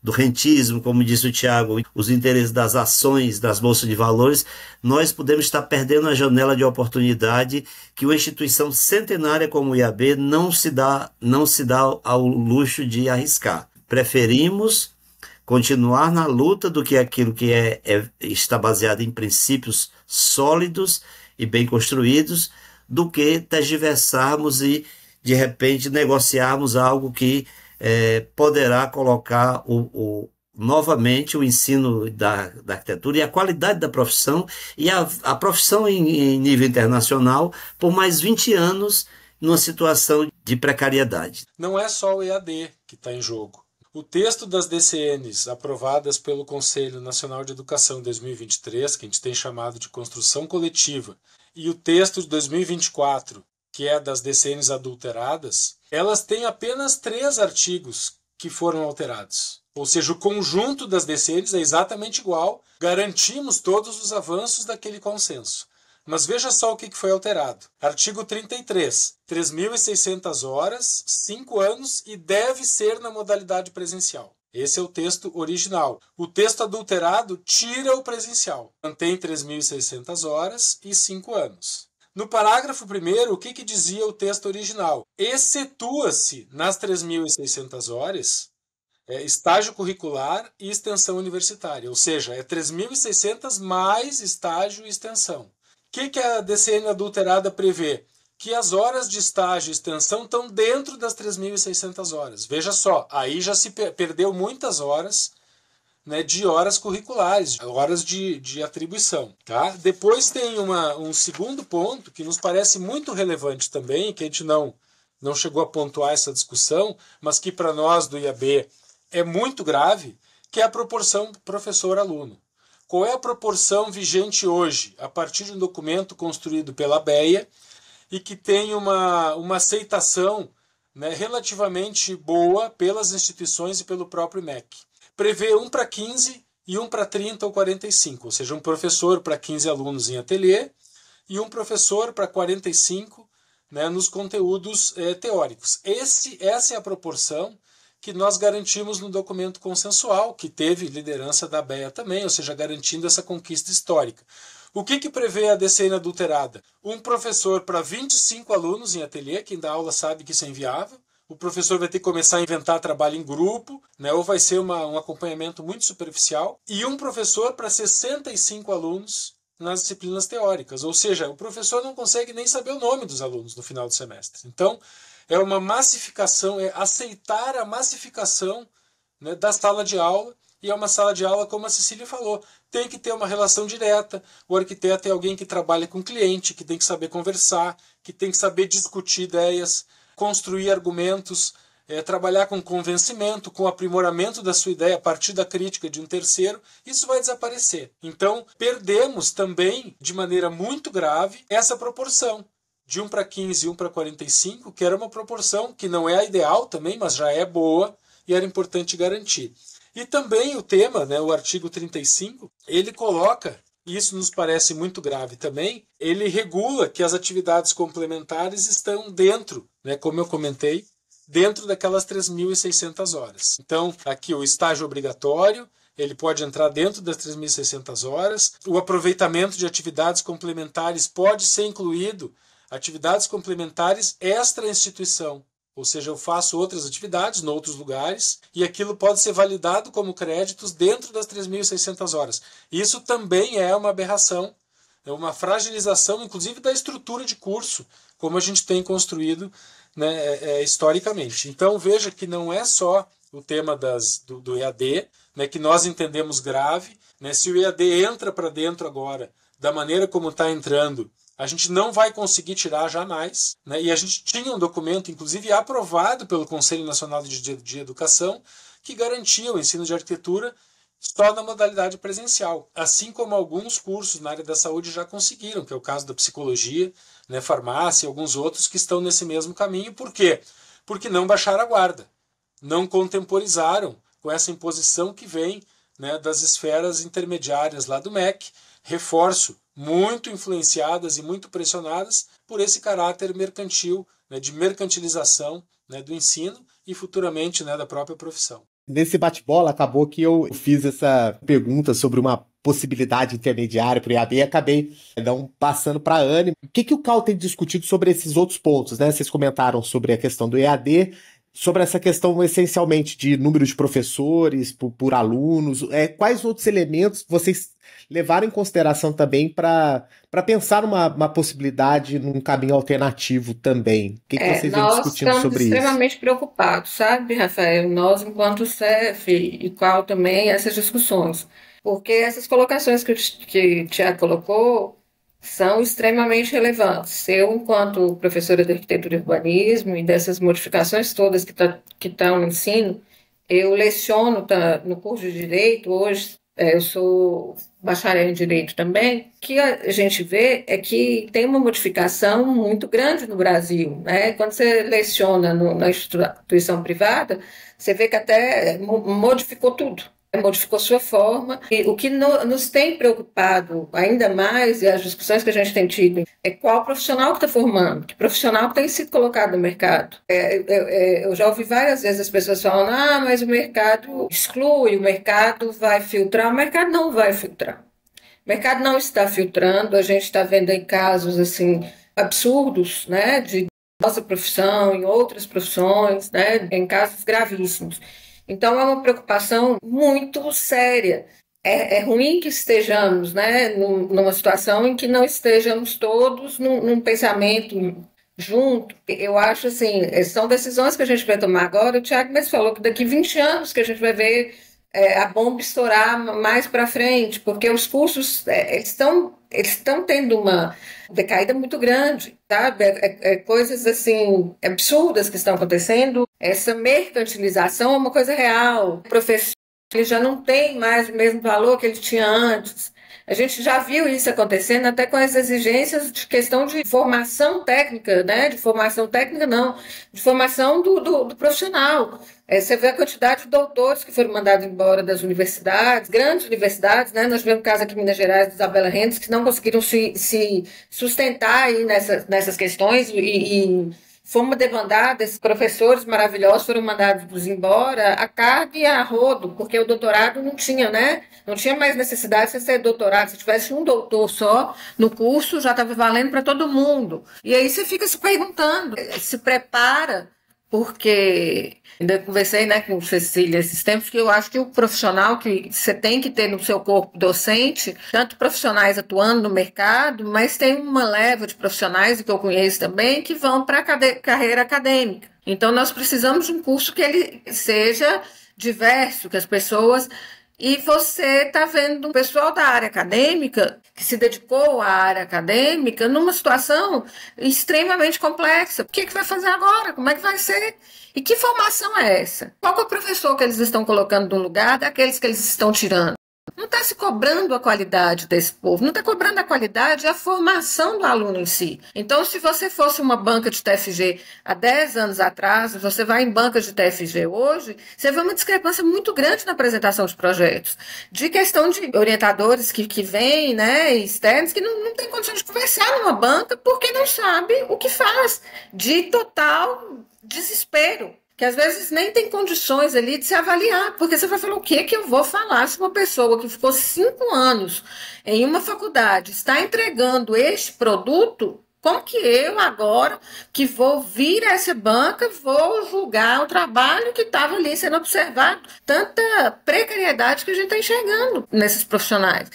[SPEAKER 4] do rentismo, como disse o Tiago, os interesses das ações, das bolsas de valores, nós podemos estar perdendo a janela de oportunidade que uma instituição centenária como o IAB não se dá ao luxo de arriscar. Preferimos continuar na luta do que aquilo que está baseado em princípios sólidos e bem construídos, do que tergiversarmos e, de repente, negociarmos algo que poderá colocar novamente o ensino da arquitetura e a qualidade da profissão e a profissão em nível internacional por mais 20 anos numa situação de precariedade.
[SPEAKER 5] Não é só o EAD que está em jogo. O texto das DCNs aprovadas pelo Conselho Nacional de Educação em 2023, que a gente tem chamado de construção coletiva, e o texto de 2024, que é das DCNs adulteradas, elas têm apenas 3 artigos que foram alterados. Ou seja, o conjunto das DCNs é exatamente igual, garantimos todos os avanços daquele consenso. Mas veja só o que foi alterado. Artigo 33, 3.600 horas, 5 anos e deve ser na modalidade presencial. Esse é o texto original. O texto adulterado tira o presencial. Mantém 3.600 horas e 5 anos. No parágrafo 1º, o que dizia o texto original? Excetua-se nas 3.600 horas estágio curricular e extensão universitária. Ou seja, é 3.600 mais estágio e extensão. O que a DCN adulterada prevê? Que as horas de estágio e extensão estão dentro das 3.600 horas. Veja só, aí já se perdeu muitas horas, né, de horas curriculares, horas de atribuição. Tá? Depois tem um segundo ponto que nos parece muito relevante também, que a gente não chegou a pontuar essa discussão, mas que para nós do IAB é muito grave, que é a proporção professor-aluno. Qual é a proporção vigente hoje, a partir de um documento construído pela ABEA e que tem uma aceitação, né, relativamente boa pelas instituições e pelo próprio MEC? Prevê 1 para 15 e 1 para 30 ou 45, ou seja, um professor para 15 alunos em ateliê e um professor para 45, né, nos conteúdos teóricos. Essa é a proporção que nós garantimos no documento consensual, que teve liderança da ABEA também, ou seja, garantindo essa conquista histórica. O que prevê a DCN adulterada? Um professor para 25 alunos em ateliê, quem dá aula sabe que isso é inviável. O professor vai ter que começar a inventar trabalho em grupo, né, ou vai ser um acompanhamento muito superficial. E um professor para 65 alunos nas disciplinas teóricas. Ou seja, o professor não consegue nem saber o nome dos alunos no final do semestre. Então, é uma massificação, é aceitar a massificação, né, da sala de aula, e é uma sala de aula, como a Cecília falou, tem que ter uma relação direta. O arquiteto é alguém que trabalha com o cliente, que tem que saber conversar, que tem que saber discutir ideias, construir argumentos, trabalhar com convencimento, com aprimoramento da sua ideia a partir da crítica de um terceiro. Isso vai desaparecer. Então, perdemos também, de maneira muito grave, essa proporção de 1 para 15 e 1 para 45, que era uma proporção que não é a ideal também, mas já é boa e era importante garantir. E também o tema, né, o artigo 35, ele coloca, e isso nos parece muito grave também, ele regula que as atividades complementares estão dentro, né, como eu comentei, dentro daquelas 3.600 horas. Então, aqui o estágio obrigatório, ele pode entrar dentro das 3.600 horas. O aproveitamento de atividades complementares pode ser incluído atividades complementares extra-instituição. Ou seja, eu faço outras atividades em outros lugares e aquilo pode ser validado como créditos dentro das 3.600 horas. Isso também é uma aberração, é uma fragilização, inclusive, da estrutura de curso, como a gente tem construído, né, historicamente. Então, veja que não é só o tema do EAD, né, que nós entendemos grave. Né, se o EAD entra para dentro agora, da maneira como está entrando, a gente não vai conseguir tirar jamais, né? E a gente tinha um documento, inclusive aprovado pelo Conselho Nacional de Educação, que garantia o ensino de arquitetura só na modalidade presencial, assim como alguns cursos na área da saúde já conseguiram, que é o caso da psicologia, né, farmácia e alguns outros que estão nesse mesmo caminho. Por quê? Porque não baixaram a guarda, não contemporizaram com essa imposição que vem, né, das esferas intermediárias lá do MEC, reforço, muito influenciadas e muito pressionadas por esse caráter mercantil, né, de mercantilização, né, do ensino e futuramente, né, da própria profissão.
[SPEAKER 6] Nesse bate-bola, acabou que eu fiz essa pergunta sobre uma possibilidade intermediária para o EAD e acabei não passando para a Anne. O que o Cal tem discutido sobre esses outros pontos, né? Vocês comentaram sobre a questão do EAD, sobre essa questão essencialmente de número de professores por alunos. Quais outros elementos vocês levaram em consideração também para pensar numa possibilidade, num caminho alternativo também? O que vocês vêm discutindo sobre isso?
[SPEAKER 3] Nós estamos extremamente preocupados, sabe, Rafael? Nós, enquanto CEF, e qual também essas discussões. Porque essas colocações que o Tiago colocou são extremamente relevantes. Eu, enquanto professora de arquitetura e urbanismo e dessas modificações todas que estão no ensino, eu leciono no curso de Direito hoje. Eu sou bacharel em Direito também. O que a gente vê é que tem uma modificação muito grande no Brasil, né? Quando você leciona na instituição privada, você vê que até modificou tudo. Modificou sua forma. E o que nos tem preocupado ainda mais, e as discussões que a gente tem tido, é qual profissional que está formando, que profissional que tem sido colocado no mercado. Eu já ouvi várias vezes as pessoas falando, mas o mercado exclui, o mercado vai filtrar. O mercado não vai filtrar. O mercado não está filtrando. A gente está vendo aí casos assim, absurdos, né, de nossa profissão, em outras profissões, né, em casos gravíssimos. Então, é uma preocupação muito séria. É ruim que estejamos, né, numa situação em que não estejamos todos num pensamento junto. Eu acho assim, são decisões que a gente vai tomar agora. O Tiago mesmo falou que daqui 20 anos que a gente vai ver a bomba estourar mais para frente, porque os cursos eles estão tendo uma decaída muito grande, sabe? Coisas assim absurdas que estão acontecendo. Essa mercantilização é uma coisa real. O professor ele já não tem mais o mesmo valor que ele tinha antes. A gente já viu isso acontecendo até com as exigências de questão de formação técnica, né? De formação técnica não, de formação do profissional. Você vê a quantidade de doutores que foram mandados embora das universidades, grandes universidades, né? Nós tivemos o caso aqui em Minas Gerais, de Isabela Rendes, que não conseguiram se sustentar aí nessas questões e fomos demandados, professores maravilhosos foram mandados embora a carga e a rodo, porque o doutorado não tinha, né? Não tinha mais necessidade de ser doutorado. Se tivesse um doutor só no curso, já estava valendo para todo mundo. E aí você fica se perguntando, se prepara, porque ainda conversei, né, com Cecília esses tempos, que eu acho que o profissional que você tem que ter no seu corpo docente, tanto profissionais atuando no mercado, mas tem uma leva de profissionais, que eu conheço também, que vão para a carreira acadêmica. Então, nós precisamos de um curso que ele seja diverso, que as pessoas... E você está vendo o pessoal da área acadêmica, que se dedicou à área acadêmica, numa situação extremamente complexa. O que vai fazer agora? Como é que vai ser? E que formação é essa? Qual é o professor que eles estão colocando no lugar daqueles que eles estão tirando? Não está se cobrando a qualidade desse povo, não está cobrando a qualidade e a formação do aluno em si. Então, se você fosse uma banca de TFG há 10 anos atrás, você vai em bancas de TFG hoje, você vê uma discrepância muito grande na apresentação de projetos. De questão de orientadores que vêm, né, externos, que não tem condição de conversar numa banca porque não sabe o que faz. De total desespero. Que às vezes nem tem condições ali de se avaliar, porque você vai falar o que eu vou falar se uma pessoa que ficou 5 anos em uma faculdade está entregando este produto, como que eu agora, que vou vir a essa banca, vou julgar o trabalho que estava ali sendo observado, tanta precariedade que a gente está enxergando nesses profissionais.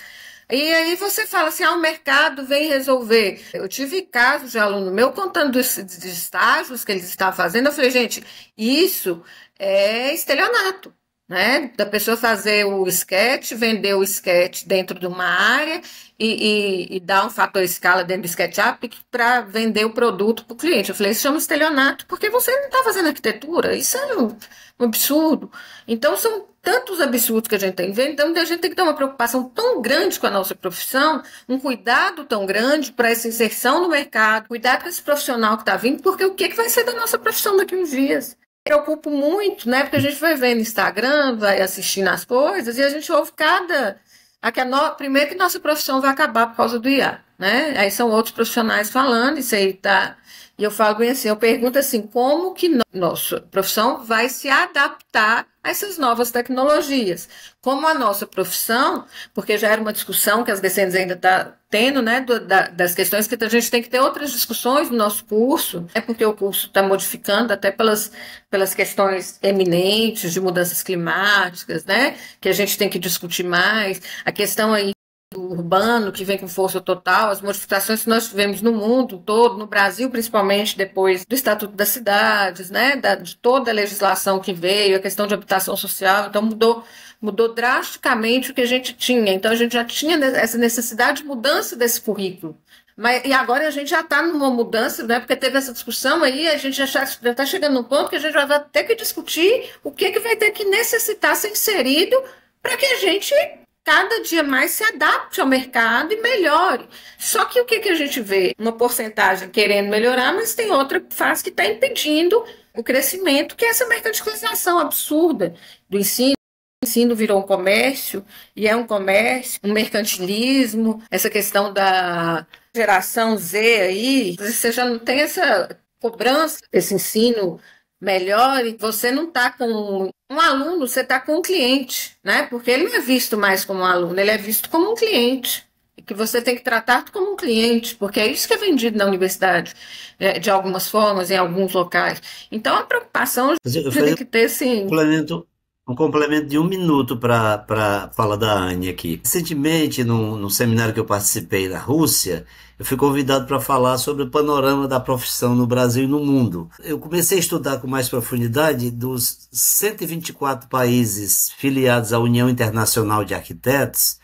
[SPEAKER 3] E aí você fala assim, o mercado vem resolver. Eu tive casos de aluno meu contando de estágios que eles estavam fazendo. Eu falei, gente, isso é estelionato, né? Da pessoa fazer o sketch, vender o sketch dentro de uma área e dar um fator escala dentro do SketchUp para vender o produto para o cliente. Eu falei, isso chama estelionato, porque você não está fazendo arquitetura. Isso é um absurdo. Então, são tantos absurdos que a gente tem vendo, então a gente tem que ter uma preocupação tão grande com a nossa profissão, um cuidado tão grande para essa inserção no mercado, cuidado com esse profissional que está vindo, porque o que vai ser da nossa profissão daqui a uns dias? preocupo muito, né? Porque a gente vai vendo Instagram, vai assistindo as coisas e a gente ouve primeiro que nossa profissão vai acabar por causa do IA, né? Aí são outros profissionais falando, isso aí tá. E eu falo bem assim, eu pergunto assim, como que nossa profissão vai se adaptar a essas novas tecnologias? Como a nossa profissão, porque já era uma discussão que as DCNs ainda está tendo, né, das questões que a gente tem que ter outras discussões no nosso curso, é porque o curso está modificando até pelas questões eminentes de mudanças climáticas, né, que a gente tem que discutir mais, a questão aí urbano, que vem com força total, as modificações que nós tivemos no mundo todo, no Brasil principalmente, depois do Estatuto das Cidades, né, de toda a legislação que veio, a questão de habitação social, então mudou drasticamente o que a gente tinha. Então a gente já tinha essa necessidade de mudança desse currículo. E agora a gente já está numa mudança, né, porque teve essa discussão aí, a gente já está chegando num ponto que a gente já vai ter que discutir o que vai ter que necessitar ser inserido para que a gente cada dia mais se adapte ao mercado e melhore. Só que o que a gente vê? Uma porcentagem querendo melhorar, mas tem outra fase que está impedindo o crescimento, que é essa mercantilização absurda do ensino. O ensino virou um comércio, e é um comércio, um mercantilismo, essa questão da geração Z aí, você já não tem essa cobrança desse ensino melhor, e você não está com um aluno, você está com um cliente, né? Porque ele não é visto mais como um aluno, ele é visto como um cliente, e que você tem que tratar como um cliente, porque é isso que é vendido na universidade, de algumas formas, em alguns locais. Então, a preocupação tem que ter, sim.
[SPEAKER 4] Um complemento de 1 minuto para a fala da Anne aqui. Recentemente, num seminário que eu participei na Rússia, eu fui convidado para falar sobre o panorama da profissão no Brasil e no mundo. Eu comecei a estudar com mais profundidade dos 124 países filiados à União Internacional de Arquitetos.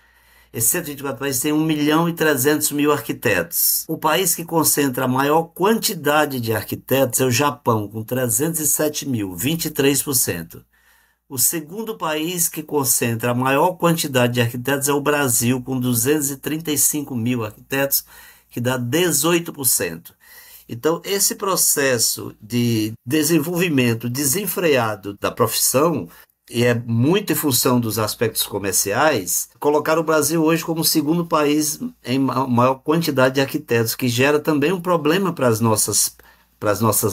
[SPEAKER 4] Esses 124 países têm 1.300.000 arquitetos. O país que concentra a maior quantidade de arquitetos é o Japão, com 307.000, 23%. O segundo país que concentra a maior quantidade de arquitetos é o Brasil, com 235.000 arquitetos, que dá 18%. Então, esse processo de desenvolvimento desenfreado da profissão, e é muito em função dos aspectos comerciais, colocar o Brasil hoje como o segundo país em maior quantidade de arquitetos, que gera também um problema para as nossas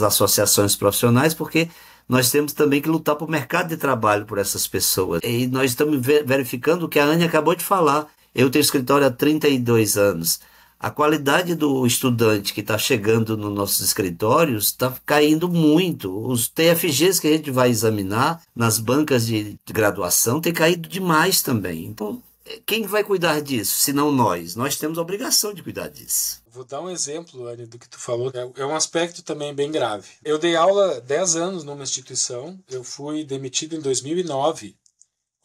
[SPEAKER 4] associações profissionais, porque nós temos também que lutar para o mercado de trabalho por essas pessoas. E nós estamos verificando o que a Anne acabou de falar. Eu tenho escritório há 32 anos. A qualidade do estudante que está chegando nos nossos escritórios está caindo muito. Os TFGs que a gente vai examinar nas bancas de graduação tem caído demais também. Então, quem vai cuidar disso, se não nós? Nós temos a obrigação de cuidar disso.
[SPEAKER 5] Vou dar um exemplo, Anne, do que tu falou. É um aspecto também bem grave. Eu dei aula 10 anos numa instituição, eu fui demitido em 2009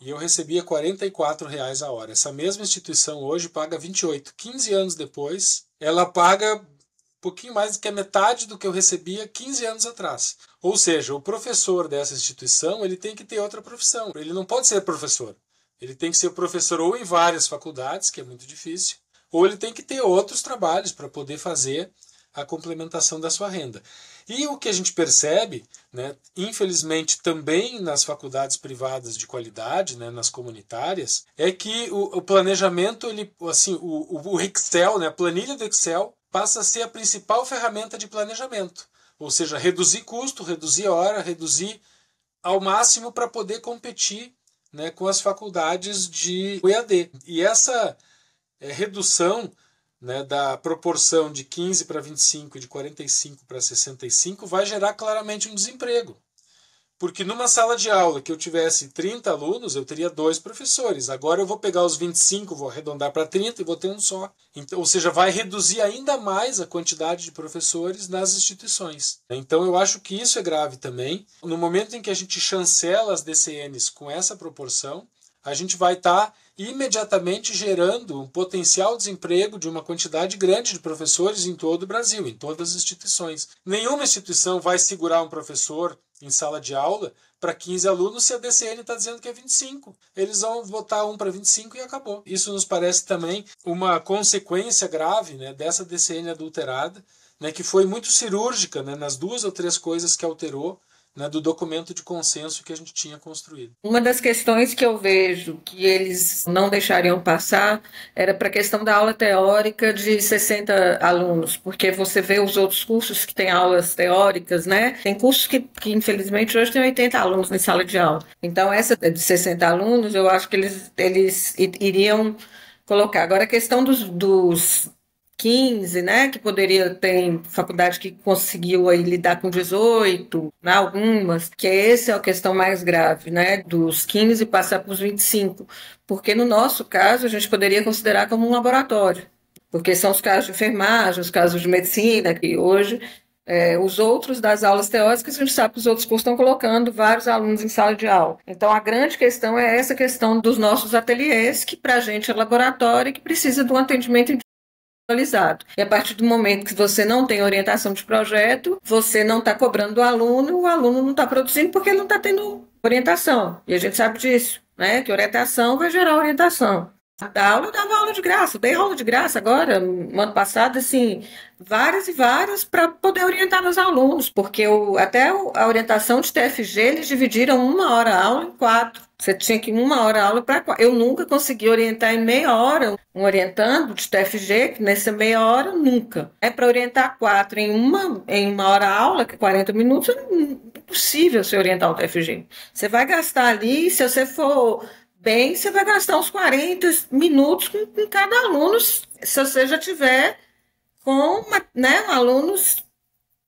[SPEAKER 5] e eu recebia R$44 a hora. Essa mesma instituição hoje paga 28. 15 anos depois, ela paga um pouquinho mais do que a metade do que eu recebia 15 anos atrás. Ou seja, o professor dessa instituição, ele tem que ter outra profissão. Ele não pode ser professor. Ele tem que ser professor ou em várias faculdades, que é muito difícil, ou ele tem que ter outros trabalhos para poder fazer a complementação da sua renda. E o que a gente percebe, né, infelizmente também nas faculdades privadas de qualidade, né, nas comunitárias, é que o planejamento, o Excel, né, a planilha do Excel, passa a ser a principal ferramenta de planejamento. Ou seja, reduzir custo, reduzir hora, reduzir ao máximo para poder competir, né, com as faculdades de EAD. E essa redução, né, da proporção de 15 para 25 e de 45 para 65 vai gerar claramente um desemprego. Porque numa sala de aula que eu tivesse 30 alunos, eu teria 2 professores. Agora eu vou pegar os 25, vou arredondar para 30 e vou ter um só. Então, ou seja, vai reduzir ainda mais a quantidade de professores nas instituições. Então eu acho que isso é grave também. No momento em que a gente chancela as DCNs com essa proporção, a gente vai estar imediatamente gerando um potencial desemprego de uma quantidade grande de professores em todo o Brasil, em todas as instituições. Nenhuma instituição vai segurar um professor em sala de aula para 15 alunos se a DCN está dizendo que é 25. Eles vão botar 1 para 25 e acabou. Isso nos parece também uma consequência grave, né, dessa DCN adulterada, né, que foi muito cirúrgica, né, nas 2 ou 3 coisas que alterou, né, do documento de consenso que a gente tinha construído.
[SPEAKER 3] Uma das questões que eu vejo que eles não deixariam passar era para a questão da aula teórica de 60 alunos, porque você vê os outros cursos que têm aulas teóricas, né? Tem cursos que infelizmente hoje tem 80 alunos na sala de aula. Então essa de 60 alunos, eu acho que eles iriam colocar. Agora a questão dos 15, né, que poderia ter faculdade que conseguiu aí lidar com 18, né, algumas, que essa é a questão mais grave, né, dos 15 passar para os 25, porque no nosso caso a gente poderia considerar como um laboratório, porque são os casos de enfermagem, os casos de medicina, que hoje os outros das aulas teóricas, a gente sabe que os outros cursos estão colocando vários alunos em sala de aula. Então, a grande questão é essa questão dos nossos ateliês, que para a gente é laboratório e que precisa de um atendimento individualizado. E a partir do momento que você não tem orientação de projeto, você não está cobrando do aluno, o aluno não está produzindo porque ele não está tendo orientação. E a gente sabe disso, né? Que orientação vai gerar orientação. Da aula, eu dava aula de graça, dei aula de graça agora, no ano passado, assim, várias e várias para poder orientar meus alunos, porque até a orientação de TFG, eles dividiram 1 hora a aula em 4. Você tinha que 1 hora a aula para 4. Eu nunca consegui orientar em meia hora um orientando de TFG, que nessa meia hora, nunca. É para orientar 4 em 1 hora a aula, que é 40 minutos, é impossível você orientar um TFG. Você vai gastar ali, se você for bem, você vai gastar uns 40 minutos com cada aluno, se você já tiver com alunos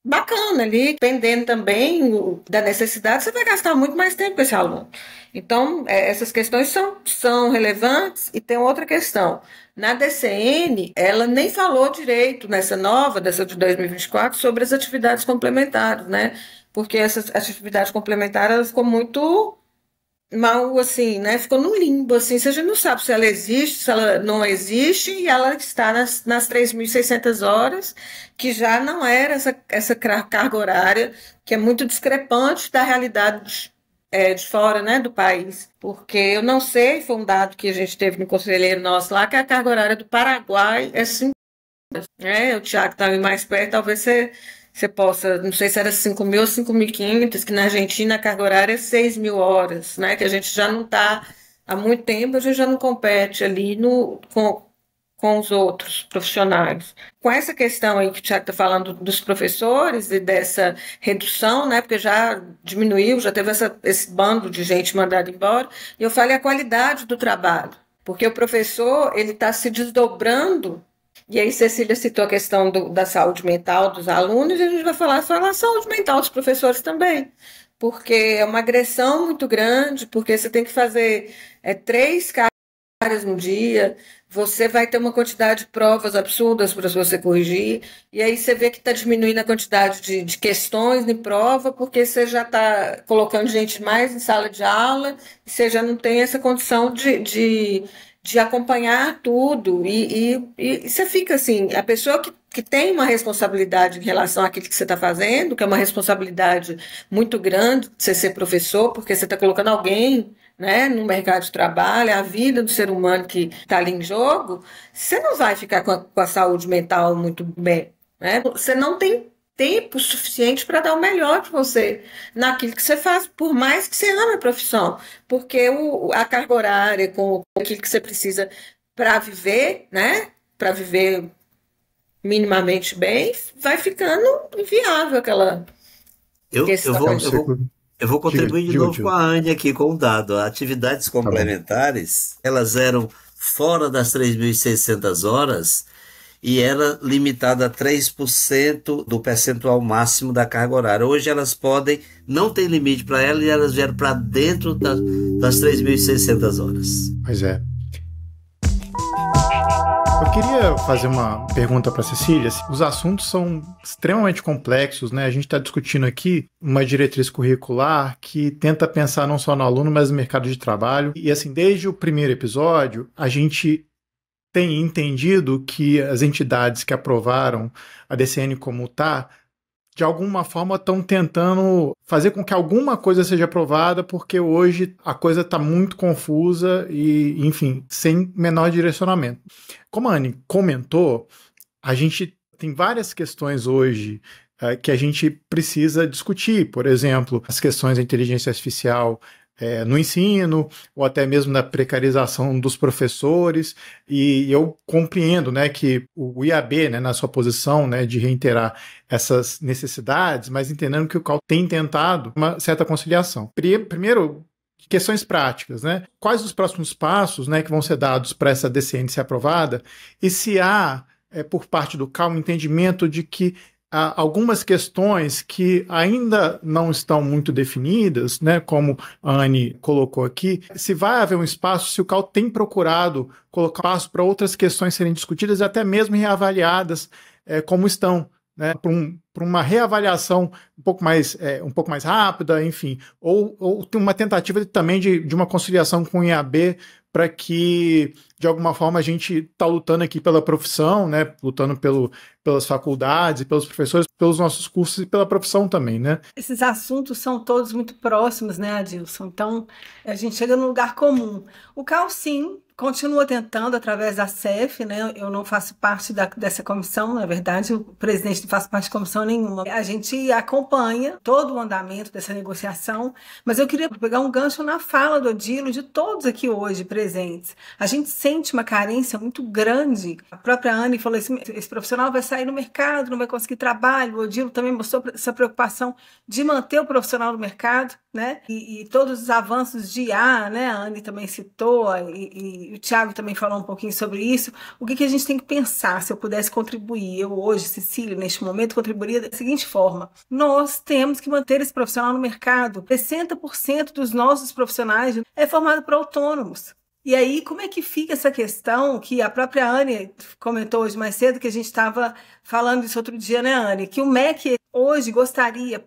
[SPEAKER 3] bacana ali, dependendo também da necessidade, você vai gastar muito mais tempo com esse aluno. Então, essas questões são relevantes. E tem outra questão. Na DCN, ela nem falou direito dessa de 2024, sobre as atividades complementares, né? Porque essas atividades complementares, ela ficou muito mal, assim, né? Ficou no limbo, assim, você já não sabe se ela existe, se ela não existe, e ela está nas 3.600 horas, que já não era essa carga horária, que é muito discrepante da realidade de fora, né, do país. Porque eu não sei, foi um dado que a gente teve no conselheiro nosso lá, que a carga horária do Paraguai é 5 horas. O Thiago estava mais perto, talvez você possa, não sei se era 5.000 ou 5.500, que na Argentina a carga horária é 6.000 horas, né? Que a gente já não está, há muito tempo, a gente já não compete ali com os outros profissionais. Com essa questão aí que o Thiago está falando dos professores e dessa redução, né? Porque já diminuiu, já teve esse bando de gente mandada embora, e eu falei a qualidade do trabalho, porque o professor, ele está se desdobrando. E aí Cecília citou a questão da saúde mental dos alunos, e a gente vai falar sobre a saúde mental dos professores também, porque é uma agressão muito grande, porque você tem que fazer 3 cargas no dia, você vai ter uma quantidade de provas absurdas para você corrigir, e aí você vê que está diminuindo a quantidade de questões de prova, porque você já está colocando gente mais em sala de aula, e você já não tem essa condição de acompanhar tudo, e você fica assim, a pessoa que tem uma responsabilidade em relação àquilo que você está fazendo, que é uma responsabilidade muito grande de você ser professor, porque você está colocando alguém, né, no mercado de trabalho, a vida do ser humano que está ali em jogo, você não vai ficar com a saúde mental muito bem, né? Você não tem tempo suficiente para dar o melhor de você naquilo que você faz, por mais que você ame a profissão, porque a carga horária com aquilo que você precisa para viver, né, para viver minimamente bem, vai ficando inviável aquela questão.
[SPEAKER 4] Eu vou contribuir de novo com a Anne aqui com um dado. Atividades complementares, elas eram fora das 3.600 horas, e era limitada a 3% do percentual máximo da carga horária. Hoje elas podem, não tem limite para elas, e elas vieram para dentro das 3.600 horas.
[SPEAKER 1] Pois é. Eu queria fazer uma pergunta para a Cecília. Os assuntos são extremamente complexos, né? A gente está discutindo aqui uma diretriz curricular que tenta pensar não só no aluno, mas no mercado de trabalho. E assim, desde o primeiro episódio, a gente tem entendido que as entidades que aprovaram a DCN como está, de alguma forma estão tentando fazer com que alguma coisa seja aprovada, porque hoje a coisa está muito confusa e, enfim, sem menor direcionamento. Como a Anne comentou, a gente tem várias questões hoje que a gente precisa discutir. Por exemplo, as questões da inteligência artificial no ensino, ou até mesmo na precarização dos professores, e eu compreendo, né, que o IAB, né, na sua posição, né, de reiterar essas necessidades, mas entendendo que o CAL tem tentado uma certa conciliação. Primeiro, questões práticas, né? Quais os próximos passos, né, que vão ser dados para essa DCN ser aprovada, e se há, por parte do CAL, um entendimento de que há algumas questões que ainda não estão muito definidas, né, como a Anne colocou aqui, se vai haver um espaço, se o CAL tem procurado colocar espaço para outras questões serem discutidas e até mesmo reavaliadas como estão, né, para uma reavaliação um pouco mais rápida, enfim, ou tem uma tentativa também de uma conciliação com o IAB para que, de alguma forma, a gente está lutando aqui pela profissão, né, lutando pelas faculdades e pelos professores, pelos nossos cursos e pela profissão também, né?
[SPEAKER 2] Esses assuntos são todos muito próximos, né, Adilson? Então, a gente chega num lugar comum. O CAL, sim, continua tentando através da CEF, né? Eu não faço parte dessa comissão, na verdade, o presidente não faz parte de comissão nenhuma. A gente acompanha todo o andamento dessa negociação, mas eu queria pegar um gancho na fala do Odilo, de todos aqui hoje presentes. A gente sente uma carência muito grande. A própria Anne falou assim, esse profissional vai sair no mercado, não vai conseguir trabalho. O Odilo também mostrou essa preocupação de manter o profissional no mercado, né? E todos os avanços de IA, né? A Anne também citou, e o Thiago também falou um pouquinho sobre isso. O que a gente tem que pensar? Se eu pudesse contribuir, eu hoje, Cecília, neste momento, contribuiria da seguinte forma: nós temos que manter esse profissional no mercado. 60% dos nossos profissionais é formado por autônomos. E aí, como é que fica essa questão que a própria Anne comentou hoje mais cedo, que a gente estava falando isso outro dia, né, Anne? Que o MEC hoje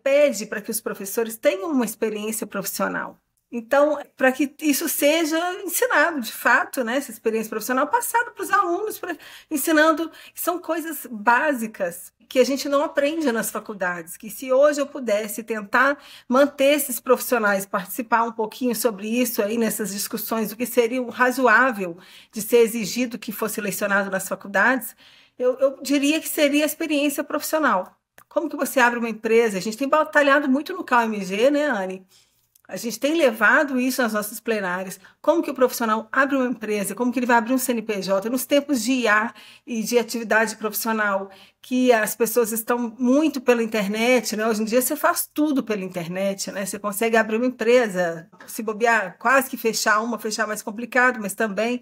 [SPEAKER 2] pede para que os professores tenham uma experiência profissional. Então, para que isso seja ensinado, de fato, né, essa experiência profissional passada para os alunos, ensinando, são coisas básicas que a gente não aprende nas faculdades, que se hoje eu pudesse tentar manter esses profissionais, participar um pouquinho sobre isso aí nessas discussões, o que seria o razoável de ser exigido que fosse lecionado nas faculdades, eu diria que seria a experiência profissional. Como que você abre uma empresa? A gente tem batalhado muito no CalMG, né, Anne? A gente tem levado isso nas nossas plenárias. Como que o profissional abre uma empresa, como que ele vai abrir um CNPJ, nos tempos de IA e de atividade profissional, que as pessoas estão muito pela internet, né? Hoje em dia você faz tudo pela internet, né? Você consegue abrir uma empresa, se bobear, quase que fechar mais complicado, mas também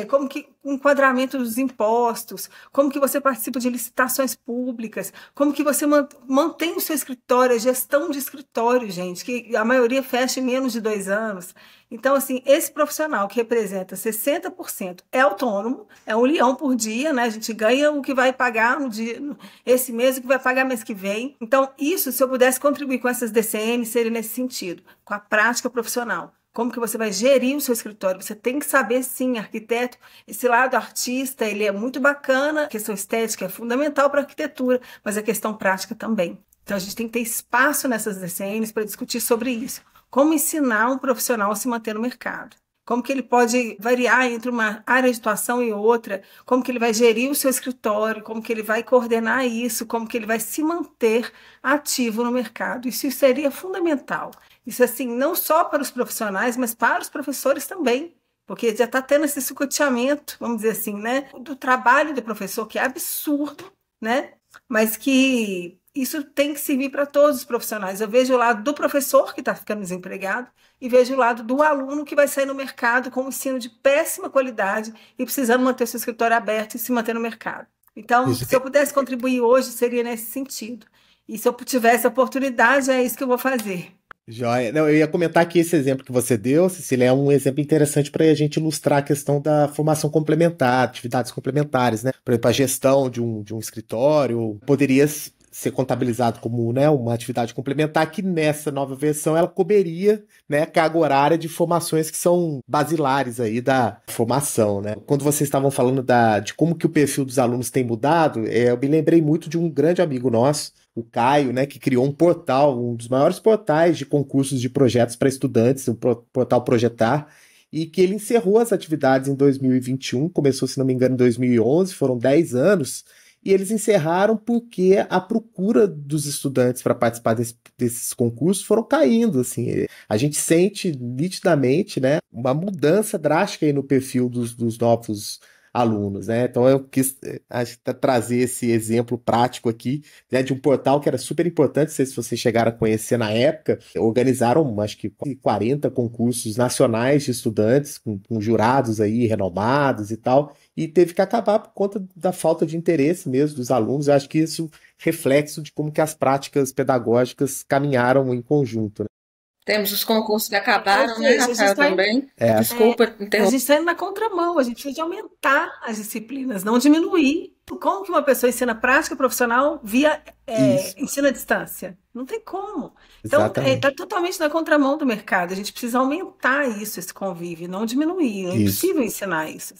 [SPEAKER 2] como que o enquadramento dos impostos, como que você participa de licitações públicas, como que você mantém o seu escritório, a gestão de escritório, gente, que a maioria fecha em menos de 2 anos. Então, assim, esse profissional que representa 60% é autônomo, é 1 leão por dia, né? A gente ganha o que vai pagar no dia, esse mês, o que vai pagar mês que vem. Então, isso, se eu pudesse contribuir com essas DCM, seria nesse sentido, com a prática profissional. Como que você vai gerir o seu escritório? Você tem que saber, sim, arquiteto, esse lado artista, ele é muito bacana, a questão estética é fundamental para a arquitetura, mas a questão prática também. Então, a gente tem que ter espaço nessas DCNs para discutir sobre isso. Como ensinar um profissional a se manter no mercado? Como que ele pode variar entre uma área de atuação e outra? Como que ele vai gerir o seu escritório? Como que ele vai coordenar isso? Como que ele vai se manter ativo no mercado? Isso seria fundamental. Isso, assim, não só para os profissionais, mas para os professores também. Porque já está tendo esse sucateamento, vamos dizer assim, né? Do trabalho do professor, que é absurdo, né? Mas que isso tem que servir para todos os profissionais. Eu vejo o lado do professor, que está ficando desempregado, e vejo o lado do aluno que vai sair no mercado com um ensino de péssima qualidade e precisando manter seu escritório aberto e se manter no mercado. Então, se eu pudesse contribuir hoje, seria nesse sentido. E se eu tivesse a oportunidade, é isso que eu vou fazer.
[SPEAKER 6] Joia. Não, eu ia comentar que esse exemplo que você deu, Cecília, é um exemplo interessante para a gente ilustrar a questão da formação complementar, atividades complementares, né? Por exemplo, a gestão de um escritório poderia ser contabilizado como, né, uma atividade complementar que nessa nova versão ela coberia, né, carga horária de formações que são basilares aí da formação, né? Quando vocês estavam falando de como que o perfil dos alunos tem mudado, eu me lembrei muito de um grande amigo nosso, o Caio, né, que criou um portal, um dos maiores portais de concursos de projetos para estudantes, o portal Projetar, e que ele encerrou as atividades em 2021, começou, se não me engano, em 2011, foram 10 anos, e eles encerraram porque a procura dos estudantes para participar desses concursos foram caindo, assim. A gente sente nitidamente, né, uma mudança drástica aí no perfil dos novos alunos, né? Então eu quis trazer esse exemplo prático aqui, né, de um portal que era super importante, não sei se vocês chegaram a conhecer na época, organizaram acho que 40 concursos nacionais de estudantes, com jurados aí renomados e tal, e teve que acabar por conta da falta de interesse mesmo dos alunos. Eu acho que isso é reflexo de como que as práticas pedagógicas caminharam em conjunto, né?
[SPEAKER 3] Temos os concursos que acabaram,
[SPEAKER 2] Ou
[SPEAKER 3] né,
[SPEAKER 2] seja, a gente
[SPEAKER 3] Rafael,
[SPEAKER 2] tá
[SPEAKER 3] também.
[SPEAKER 6] É.
[SPEAKER 3] Desculpa
[SPEAKER 2] A
[SPEAKER 3] interromper.
[SPEAKER 2] gente está indo na contramão, a gente precisa de aumentar as disciplinas, não diminuir. Como que uma pessoa ensina prática profissional via
[SPEAKER 6] Isso.
[SPEAKER 2] ensino à distância? Não tem como. Então,
[SPEAKER 6] Exatamente.
[SPEAKER 2] está totalmente na contramão do mercado. A gente precisa aumentar isso, esse convívio, não diminuir. É
[SPEAKER 6] Isso.
[SPEAKER 2] impossível ensinar isso.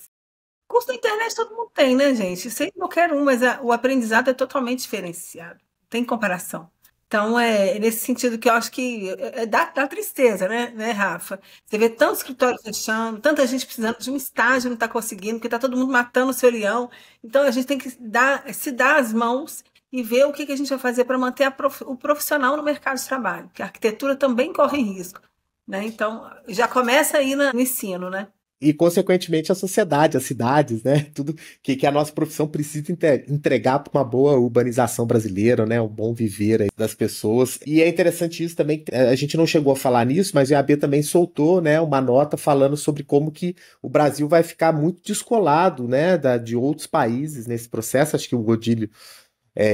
[SPEAKER 2] Curso da internet todo mundo tem, né, gente? Isso aí qualquer um, mas o aprendizado é totalmente diferenciado. Tem comparação. Então, é nesse sentido que eu acho que dá tristeza, né, Rafa? Você vê tanto escritório fechando, tanta gente precisando de um estágio, não está conseguindo, porque está todo mundo matando o seu leão. Então, a gente tem que se dar as mãos e ver o que a gente vai fazer para manter o profissional no mercado de trabalho, porque a arquitetura também corre risco, né? Então, já começa aí no ensino, né?
[SPEAKER 6] E, consequentemente, a sociedade, as cidades, né? Tudo que a nossa profissão precisa entregar para uma boa urbanização brasileira, né? Um bom viver aí das pessoas. E é interessante isso também, a gente não chegou a falar nisso, mas o IAB também soltou, né, uma nota falando sobre como que o Brasil vai ficar muito descolado, né, de outros países nesse processo. Acho que o Godílio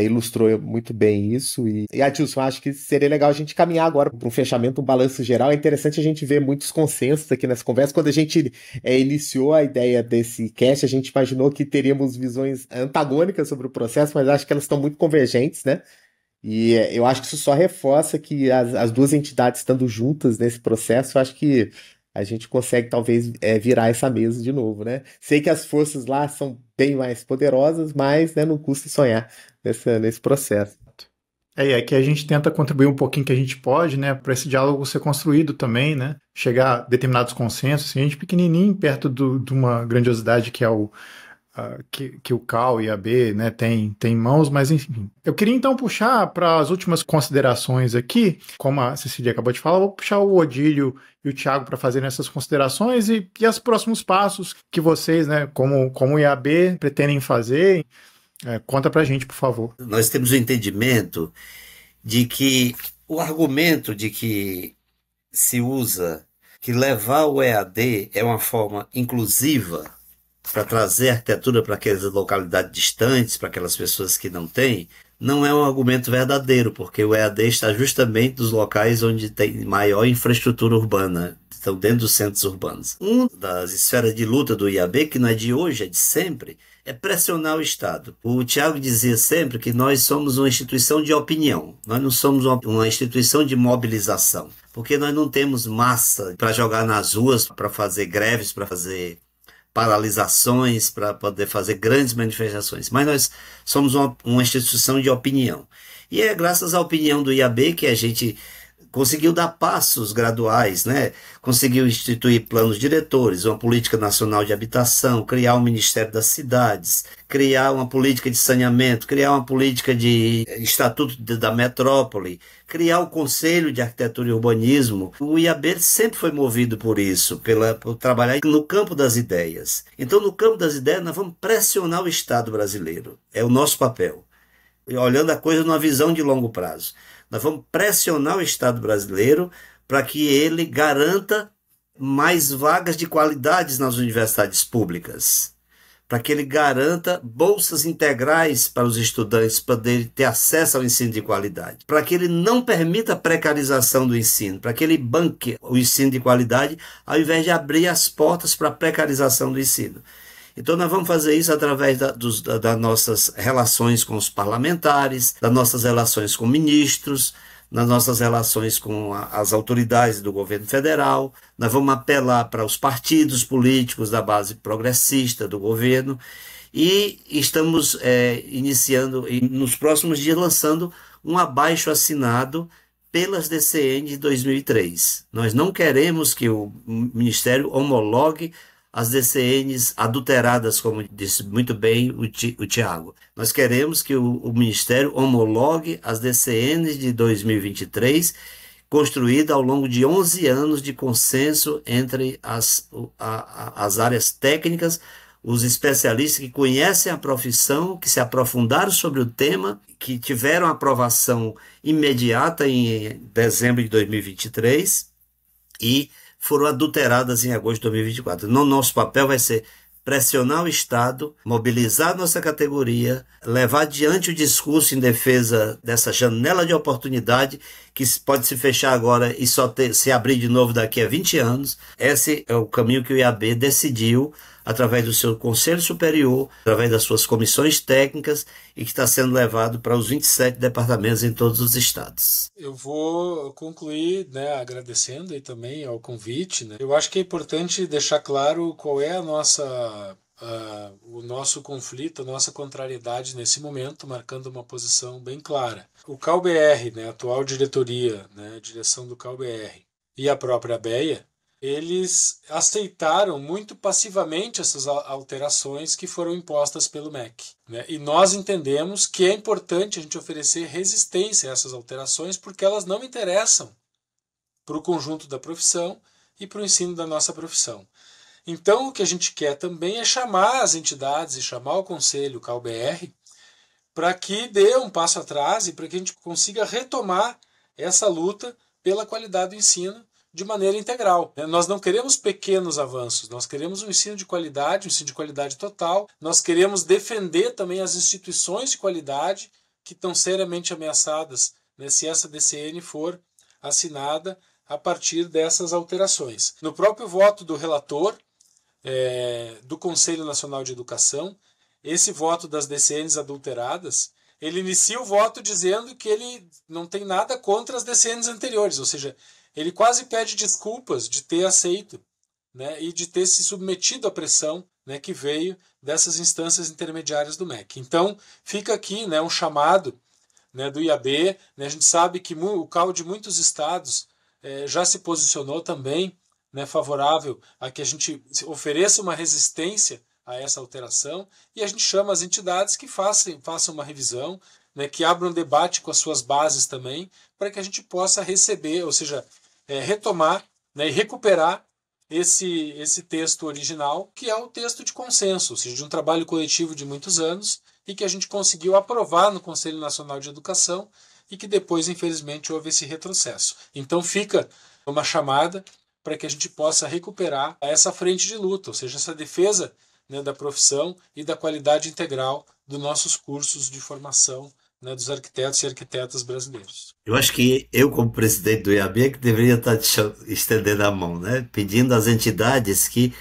[SPEAKER 6] ilustrou muito bem isso. E Adilson, acho que seria legal a gente caminhar agora para um fechamento, um balanço geral. É interessante a gente ver muitos consensos aqui nessa conversa. Quando a gente iniciou a ideia desse cast, a gente imaginou que teríamos visões antagônicas sobre o processo, mas acho que elas estão muito convergentes, né? E eu acho que isso só reforça que as duas entidades estando juntas nesse processo, eu acho que a gente consegue talvez virar essa mesa de novo, né? Sei que as forças lá são bem mais poderosas, mas, né, não custa sonhar nesse processo.
[SPEAKER 1] É que a gente tenta contribuir um pouquinho que a gente pode, né, para esse diálogo ser construído também, né, chegar a determinados consensos. Assim, a gente pequenininho perto de uma grandiosidade que é que o CAL e a B, né, tem mãos, mas enfim. Eu queria então puxar para as últimas considerações aqui, como a Cecília acabou de falar, vou puxar o Odílio e o Thiago para fazerem essas considerações e os próximos passos que vocês, né, como o IAB, pretendem fazer. Conta pra gente, por favor.
[SPEAKER 4] Nós temos o entendimento de que o argumento de que se usa que levar o EAD é uma forma inclusiva para trazer arquitetura para aquelas localidades distantes, para aquelas pessoas que não têm, não é um argumento verdadeiro, porque o EAD está justamente nos locais onde tem maior infraestrutura urbana, estão dentro dos centros urbanos. Uma das esferas de luta do IAB, que não é de hoje, é de sempre, é pressionar o Estado. O Tiago dizia sempre que nós somos uma instituição de opinião, nós não somos uma instituição de mobilização, porque nós não temos massa para jogar nas ruas, para fazer greves, para fazer paralisações, para poder fazer grandes manifestações, mas nós somos uma instituição de opinião. E é graças à opinião do IAB que a gente conseguiu dar passos graduais, né? Conseguiu instituir planos diretores, uma política nacional de habitação, criar um Ministério das Cidades, criar uma política de saneamento, criar uma política de estatuto da metrópole, criar o Conselho de Arquitetura e Urbanismo. O IAB sempre foi movido por isso, por trabalhar no campo das ideias. Então, no campo das ideias, nós vamos pressionar o Estado brasileiro. É o nosso papel. Olhando a coisa numa visão de longo prazo. Nós vamos pressionar o Estado brasileiro para que ele garanta mais vagas de qualidade nas universidades públicas, para que ele garanta bolsas integrais para os estudantes poderem ter acesso ao ensino de qualidade, para que ele não permita a precarização do ensino, para que ele banque o ensino de qualidade, ao invés de abrir as portas para a precarização do ensino. Então nós vamos fazer isso através das nossas relações com os parlamentares, das nossas relações com ministros, nas nossas relações com as autoridades do governo federal. Nós vamos apelar para os partidos políticos da base progressista do governo e estamos iniciando, e nos próximos dias, lançando um abaixo-assinado pelas DCN de 2003. Nós não queremos que o Ministério homologue as DCNs adulteradas, como disse muito bem o Tiago. Nós queremos que o Ministério homologue as DCNs de 2023, construída ao longo de 11 anos de consenso entre as áreas técnicas, os especialistas que conhecem a profissão, que se aprofundaram sobre o tema, que tiveram aprovação imediata em dezembro de 2023 e foram adulteradas em agosto de 2024. Nosso papel vai ser pressionar o Estado, mobilizar nossa categoria, levar adiante o discurso em defesa dessa janela de oportunidade que pode se fechar agora e só se abrir de novo daqui a 20 anos. Esse é o caminho que o IAB decidiu através do seu Conselho Superior, através das suas comissões técnicas e que está sendo levado para os 27 departamentos em todos os estados.
[SPEAKER 5] Eu vou concluir, né, agradecendo aí também ao convite, né. Eu acho que é importante deixar claro qual é o nosso conflito, a nossa contrariedade nesse momento, marcando uma posição bem clara. O CAU-BR, né, a atual diretoria, né, a direção do CAU-BR e a própria ABEA, eles aceitaram muito passivamente essas alterações que foram impostas pelo MEC, né? E nós entendemos que é importante a gente oferecer resistência a essas alterações porque elas não interessam para o conjunto da profissão e para o ensino da nossa profissão. Então, o que a gente quer também é chamar as entidades e chamar o Conselho, o CAU-BR, para que dê um passo atrás e para que a gente consiga retomar essa luta pela qualidade do ensino de maneira integral. Nós não queremos pequenos avanços, nós queremos um ensino de qualidade total, nós queremos defender também as instituições de qualidade que estão seriamente ameaçadas, né, se essa DCN for assinada a partir dessas alterações. No próprio voto do relator, do Conselho Nacional de Educação, esse voto das DCNs adulteradas, ele inicia o voto dizendo que ele não tem nada contra as DCNs anteriores, ou seja, ele quase pede desculpas de ter aceito, né, e de ter se submetido à pressão, né, que veio dessas instâncias intermediárias do MEC. Então, fica aqui, né, um chamado, né, do IAB. Né, a gente sabe que o CAU de muitos estados já se posicionou também, né, favorável a que a gente ofereça uma resistência a essa alteração, e a gente chama as entidades que façam uma revisão, né, que abram um debate com as suas bases também, para que a gente possa receber, ou seja, retomar, né, e recuperar esse texto original, que é o texto de consenso, ou seja, de um trabalho coletivo de muitos anos, e que a gente conseguiu aprovar no Conselho Nacional de Educação, e que depois, infelizmente, houve esse retrocesso. Então fica uma chamada para que a gente possa recuperar essa frente de luta, ou seja, essa defesa, né, da profissão e da qualidade integral dos nossos cursos de formação, né, dos arquitetos e arquitetas brasileiros.
[SPEAKER 4] Eu acho que eu, como presidente do IAB, que deveria estar estendendo a mão, né, pedindo às entidades que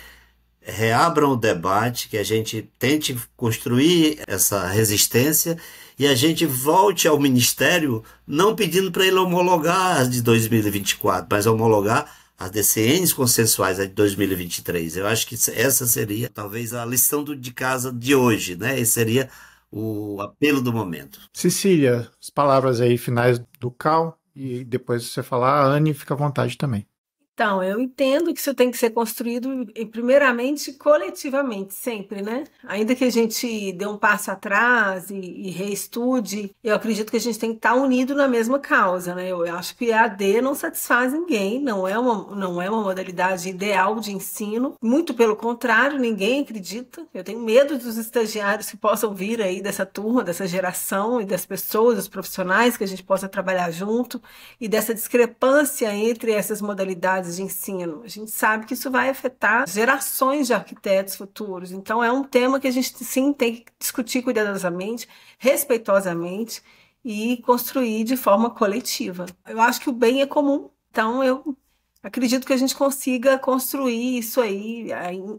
[SPEAKER 4] reabram o debate, que a gente tente construir essa resistência e a gente volte ao Ministério não pedindo para ele homologar as de 2024, mas homologar as DCNs consensuais de 2023. Eu acho que essa seria talvez a lição de casa de hoje, né? Esse seria o apelo do momento.
[SPEAKER 1] Cecília, as palavras aí finais do CAU e depois você falar, a Anne fica à vontade também.
[SPEAKER 2] Então, eu entendo que isso tem que ser construído, primeiramente, coletivamente, sempre, né? Ainda que a gente dê um passo atrás e reestude, eu acredito que a gente tem que estar unido na mesma causa, né? Eu acho que a EAD não satisfaz ninguém, não é uma modalidade ideal de ensino, muito pelo contrário, ninguém acredita. Eu tenho medo dos estagiários que possam vir aí dessa turma, dessa geração e das pessoas, dos profissionais que a gente possa trabalhar junto e dessa discrepância entre essas modalidades de ensino. A gente sabe que isso vai afetar gerações de arquitetos futuros. Então, é um tema que a gente, sim, tem que discutir cuidadosamente, respeitosamente e construir de forma coletiva. Eu acho que o bem é comum. Então, eu acredito que a gente consiga construir isso aí,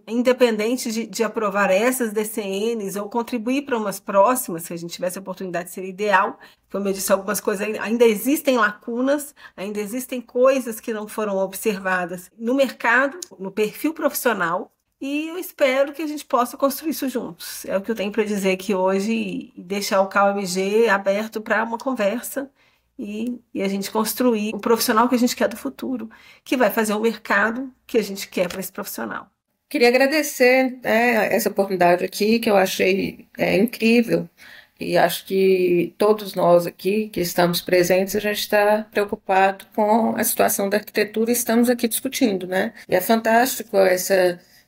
[SPEAKER 2] independente de aprovar essas DCNs ou contribuir para umas próximas, se a gente tivesse a oportunidade, seria ideal. Como eu disse, algumas coisas ainda existem lacunas, ainda existem coisas que não foram observadas no mercado, no perfil profissional, e eu espero que a gente possa construir isso juntos. É o que eu tenho para dizer aqui hoje e deixar o CAU-MG aberto para uma conversa e a gente construir o profissional que a gente quer do futuro, que vai fazer o mercado que a gente quer para esse profissional.
[SPEAKER 3] Queria agradecer, né, essa oportunidade aqui, que eu achei incrível. E acho que todos nós aqui que estamos presentes, a gente está preocupado com a situação da arquitetura e estamos aqui discutindo, né? E é fantástico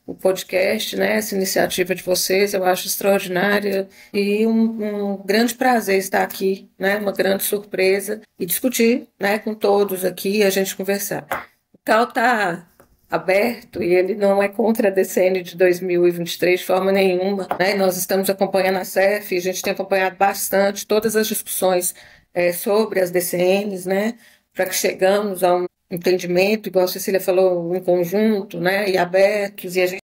[SPEAKER 3] o podcast, né? Essa iniciativa de vocês, eu acho extraordinária e um grande prazer estar aqui, né? Uma grande surpresa e discutir, né, com todos aqui, a gente conversar. O CAL está aberto e ele não é contra a DCN de 2023 de forma nenhuma, né? Nós estamos acompanhando a CEF, a gente tem acompanhado bastante todas as discussões sobre as DCNs, né? Para que chegamos a um entendimento, igual a Cecília falou, em conjunto, né? E abertos, e a gente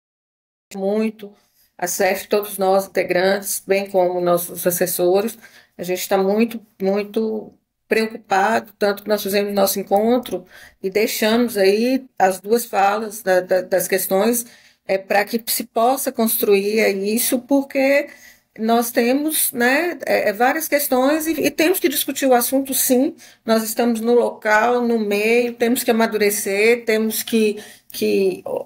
[SPEAKER 3] muito, a CEF, todos nós integrantes, bem como nossos assessores, a gente está muito, muito preocupado, tanto que nós fizemos nosso encontro e deixamos aí as duas falas das questões para que se possa construir isso, porque nós temos, né, várias questões e temos que discutir o assunto, sim. Nós estamos no local, no meio, temos que amadurecer, temos que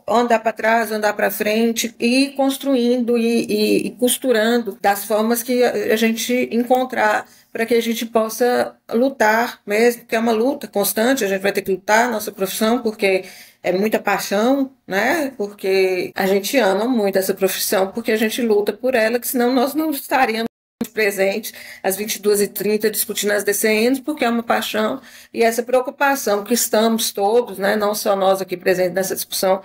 [SPEAKER 3] andar para trás, andar para frente e ir construindo e costurando das formas que a gente encontrar para que a gente possa lutar mesmo, porque é uma luta constante, a gente vai ter que lutar a nossa profissão, porque é muita paixão, né? Porque a gente ama muito essa profissão, porque a gente luta por ela, que senão nós não estaríamos presentes às 22h30 discutindo as DCNs, porque é uma paixão e essa preocupação que estamos todos, né? Não só nós aqui presentes nessa discussão,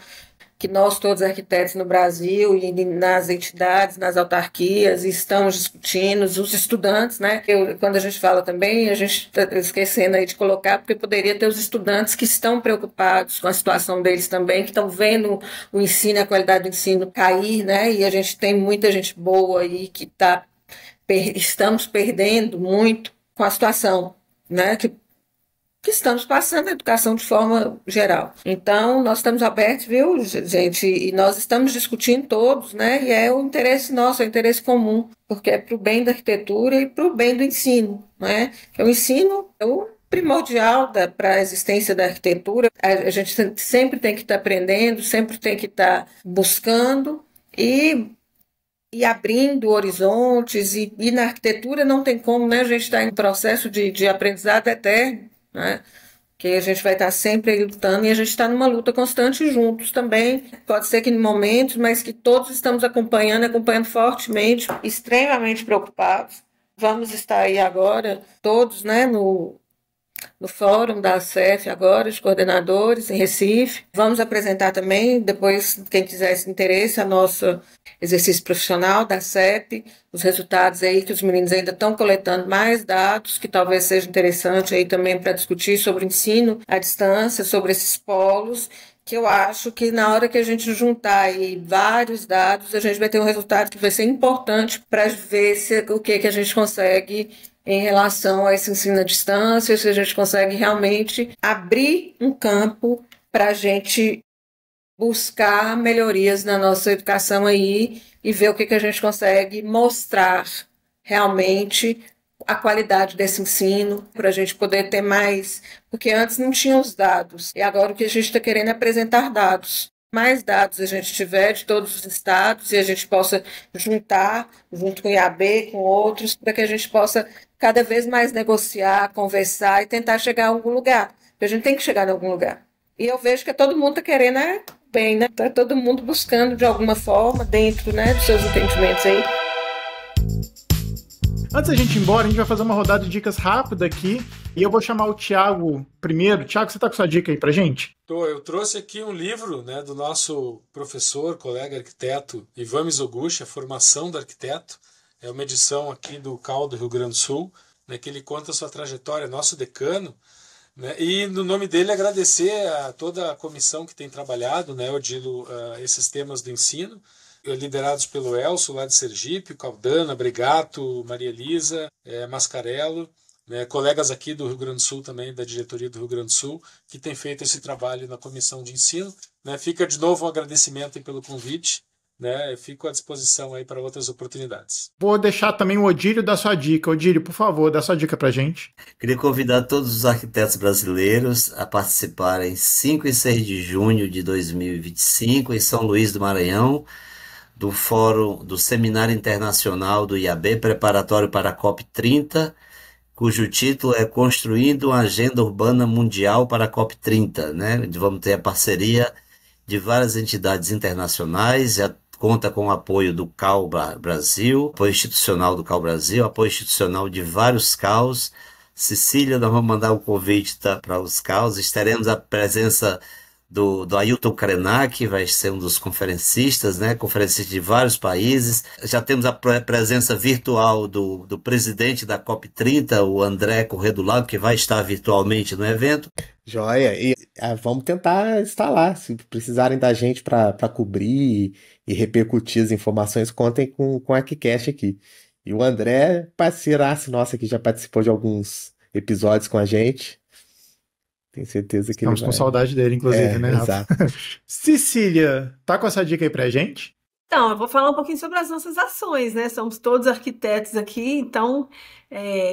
[SPEAKER 3] que nós todos arquitetos no Brasil e nas entidades, nas autarquias, estamos discutindo, os estudantes, né? Quando a gente fala também, a gente está esquecendo aí de colocar, porque poderia ter os estudantes que estão preocupados com a situação deles também, que estão vendo o ensino, a qualidade do ensino cair, né? E a gente tem muita gente boa aí que estamos perdendo muito com a situação, né? Que estamos passando a educação de forma geral. Então, nós estamos abertos, viu, gente? E nós estamos discutindo todos, né? E é o interesse nosso, é o interesse comum, porque é para o bem da arquitetura e para o bem do ensino, né? Que o ensino é o primordial para a existência da arquitetura. A gente sempre tem que estar aprendendo, sempre tem que estar buscando e abrindo horizontes. E na arquitetura não tem como, né? A gente está em processo de aprendizado eterno, né? Que a gente vai estar sempre aí lutando e a gente está numa luta constante juntos também. Pode ser que em momentos, mas que todos estamos acompanhando fortemente, extremamente preocupados. Vamos estar aí agora, todos, né, no fórum da CEF agora, os coordenadores em Recife. Vamos apresentar também, depois, quem tiver esse interesse, a nossa exercício profissional da CEP, os resultados aí que os meninos ainda estão coletando mais dados, que talvez seja interessante aí também para discutir sobre o ensino à distância, sobre esses polos, que eu acho que na hora que a gente juntar aí vários dados, a gente vai ter um resultado que vai ser importante para ver o que a gente consegue em relação a esse ensino à distância, se a gente consegue realmente abrir um campo para a gente buscar melhorias na nossa educação aí e ver o que a gente consegue mostrar realmente a qualidade desse ensino, para a gente poder ter mais, porque antes não tinha os dados, e agora o que a gente está querendo é apresentar dados. Mais dados a gente tiver de todos os estados e a gente possa juntar, junto com o IAB, com outros, para que a gente possa cada vez mais negociar, conversar e tentar chegar a algum lugar. Porque a gente tem que chegar em algum lugar. E eu vejo que todo mundo está querendo bem, né? Está todo mundo buscando de alguma forma, dentro, né, dos seus entendimentos aí.
[SPEAKER 1] Antes da gente ir embora, a gente vai fazer uma rodada de dicas rápida aqui. E eu vou chamar o Thiago primeiro. Thiago, você está com sua dica aí pra gente?
[SPEAKER 5] Eu trouxe aqui um livro, né, do nosso professor, colega arquiteto Ivan Mizoguchi, A Formação do Arquiteto. É uma edição aqui do CAL do Rio Grande do Sul, né, que ele conta a sua trajetória, nosso decano. Né, e no nome dele agradecer a toda a comissão que tem trabalhado, né, Odilo, esses temas do ensino, liderados pelo Elcio, lá de Sergipe, Caldana, Brigato, Maria Elisa, Mascarello, né, colegas aqui do Rio Grande do Sul também, da diretoria do Rio Grande do Sul, que tem feito esse trabalho na comissão de ensino. Né, fica de novo um agradecimento pelo convite. né? Eu fico à disposição aí para outras oportunidades.
[SPEAKER 1] Vou deixar também o Odílio dar sua dica. Odílio, por favor, dá sua dica pra gente.
[SPEAKER 4] Queria convidar todos os arquitetos brasileiros a participarem 5 e 6 de junho de 2025 em São Luís do Maranhão, do Fórum do Seminário Internacional do IAB, preparatório para a COP30, cujo título é Construindo uma Agenda Urbana Mundial para a COP30, né? Vamos ter a parceria de várias entidades internacionais, já conta com o apoio do CAU Brasil, apoio institucional do CAU Brasil, apoio institucional de vários CAUs. Cecília, nós vamos mandar o convite para os CAUs, estaremos a presença do Ailton Krenak, que vai ser um dos conferencistas, né? Conferencistas de vários países. Já temos a presença virtual do presidente da COP30, o André Corrêa do Lago, que vai estar virtualmente no evento.
[SPEAKER 6] Joia, e vamos tentar estar lá. Se precisarem da gente para cobrir e repercutir as informações, contem com a Arquicast aqui. E o André, parceiraço nosso aqui, já participou de alguns episódios com a gente. Tenho certeza que
[SPEAKER 1] Estamos com saudade dele, inclusive, né, Rafa?
[SPEAKER 6] Exato.
[SPEAKER 1] Cecília, tá com essa dica aí pra gente?
[SPEAKER 2] Então, eu vou falar um pouquinho sobre as nossas ações, né? Somos todos arquitetos aqui, então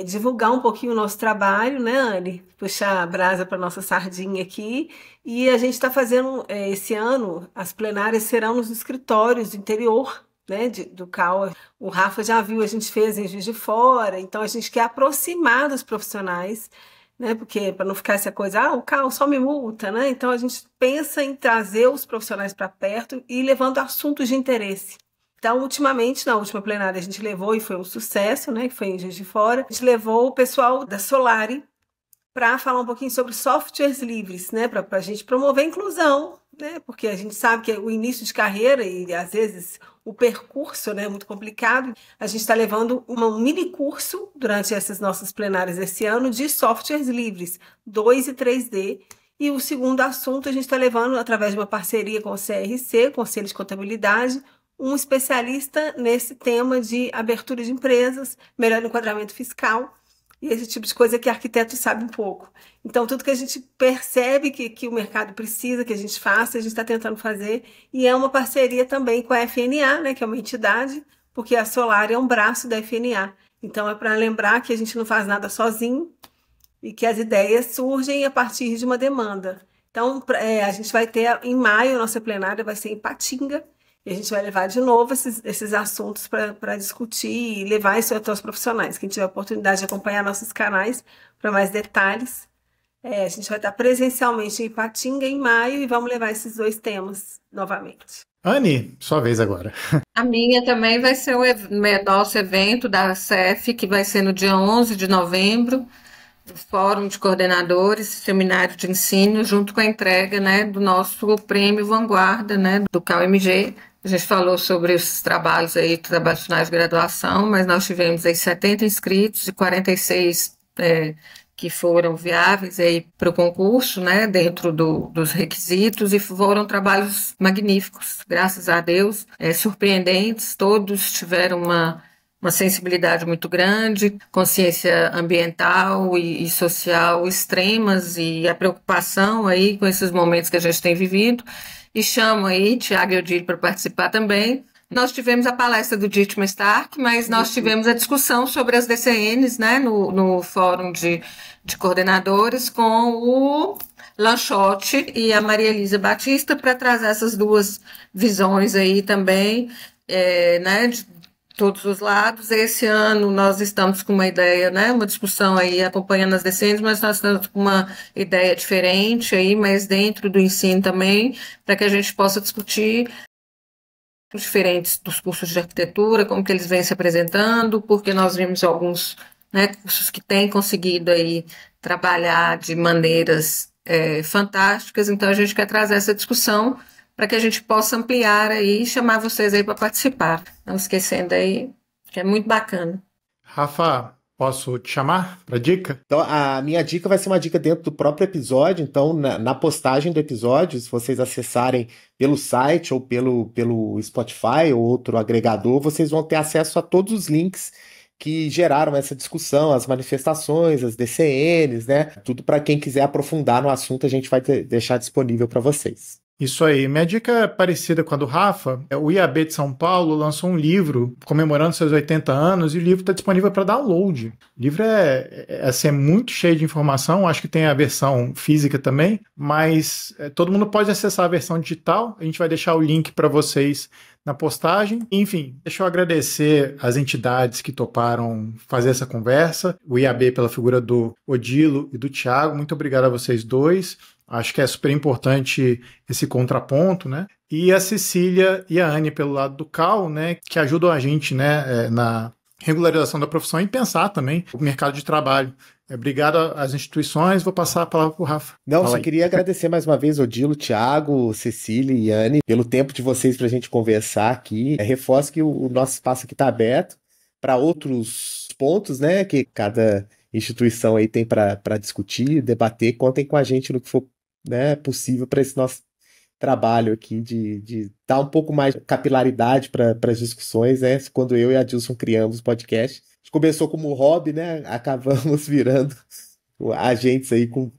[SPEAKER 2] divulgar um pouquinho o nosso trabalho, né, Anne? Puxar a brasa para nossa sardinha aqui. E a gente está fazendo, esse ano, as plenárias serão nos escritórios do interior, né, do CAU. O Rafa já viu, a gente fez em Juiz de Fora, então a gente quer aproximar dos profissionais, né? Porque para não ficar essa coisa, o CAU só me multa, né? Então a gente pensa em trazer os profissionais para perto e levando assuntos de interesse. Então, ultimamente, na última plenária, a gente levou, e foi um sucesso, né? Que foi em Juiz de Fora, a gente levou o pessoal da Solari para falar um pouquinho sobre softwares livres, né? Para a gente promover a inclusão, né? Porque a gente sabe que o início de carreira e às vezes o percurso, né, é muito complicado. A gente está levando um mini curso durante essas nossas plenárias esse ano de softwares livres, 2 e 3D. E o segundo assunto a gente está levando, através de uma parceria com o CRC, Conselho de Contabilidade, um especialista nesse tema de abertura de empresas, melhor enquadramento fiscal, e esse tipo de coisa que arquiteto sabe um pouco. Então, tudo que a gente percebe que o mercado precisa, que a gente faça, a gente está tentando fazer. E é uma parceria também com a FNA, né, que é uma entidade, porque a Solari é um braço da FNA. Então, é para lembrar que a gente não faz nada sozinho e que as ideias surgem a partir de uma demanda. Então, a gente vai ter, em maio, a nossa plenária vai ser em Patinga, e a gente vai levar de novo esses assuntos para discutir e levar isso até os profissionais. Quem tiver a oportunidade de acompanhar nossos canais para mais detalhes, a gente vai estar presencialmente em Ipatinga em maio e vamos levar esses 2 temas novamente.
[SPEAKER 1] Anne, sua vez agora.
[SPEAKER 3] A minha também vai ser o nosso evento da CEF, que vai ser no dia 11 de novembro, do Fórum de Coordenadores, Seminário de Ensino, junto com a entrega, né, do nosso prêmio Vanguarda, né, do CAU-MG. A gente falou sobre os trabalhos aí, trabalhos finais de graduação, mas nós tivemos aí 70 inscritos e 46 que foram viáveis aí para o concurso, né, dentro dos requisitos, e foram trabalhos magníficos, graças a Deus, surpreendentes. Todos tiveram uma sensibilidade muito grande, consciência ambiental e social extremas, e a preocupação aí com esses momentos que a gente tem vivido. E chamo aí Tiago e Odílio para participar também. Nós tivemos a palestra do Dietmar Stark, mas nós tivemos a discussão sobre as DCNs, né, no Fórum de Coordenadores, com o Lanchotti e a Maria Elisa Batista, para trazer essas 2 visões aí também, né, de todos os lados. Esse ano nós estamos com uma ideia, né, uma discussão aí acompanhando as DCNs, mas nós estamos com uma ideia diferente aí, mas dentro do ensino também, para que a gente possa discutir diferentes dos cursos de arquitetura, como que eles vêm se apresentando, porque nós vimos alguns, né, cursos que têm conseguido aí trabalhar de maneiras fantásticas. Então a gente quer trazer essa discussão para que a gente possa ampliar aí e chamar vocês aí para participar. Não esquecendo aí, que é muito bacana.
[SPEAKER 1] Rafa, posso te chamar para dica?
[SPEAKER 6] Então, a minha dica vai ser uma dica dentro do próprio episódio. Então, na postagem do episódio, se vocês acessarem pelo site ou pelo Spotify ou outro agregador, vocês vão ter acesso a todos os links que geraram essa discussão, as manifestações, as DCNs, né? Tudo para quem quiser aprofundar no assunto, a gente vai deixar disponível para vocês.
[SPEAKER 1] Isso aí. Minha dica é parecida com a do Rafa. O IAB de São Paulo lançou um livro comemorando seus 80 anos e o livro está disponível para download. O livro é muito cheio de informação, acho que tem a versão física também, mas todo mundo pode acessar a versão digital. A gente vai deixar o link para vocês na postagem. Enfim, deixa eu agradecer as entidades que toparam fazer essa conversa. O IAB pela figura do Odilo e do Thiago. Muito obrigado a vocês dois. Acho que é super importante esse contraponto, né? E a Cecília e a Anne pelo lado do CAL, né? Que ajudam a gente, né? Na regularização da profissão e pensar também o mercado de trabalho. Obrigado às instituições. Vou passar a palavra para o Rafa.
[SPEAKER 6] Não, só queria agradecer mais uma vez, Odilo, Thiago, Cecília e Anne, pelo tempo de vocês para a gente conversar aqui. Reforço que o nosso espaço aqui está aberto para outros pontos, né? Que cada instituição aí tem para discutir, debater. Contem com a gente no que for, né, possível para esse nosso trabalho aqui de dar um pouco mais de capilaridade para as discussões, né? Quando eu e a Dilson criamos o podcast, a gente começou como hobby, né? Acabamos virando agentes aí com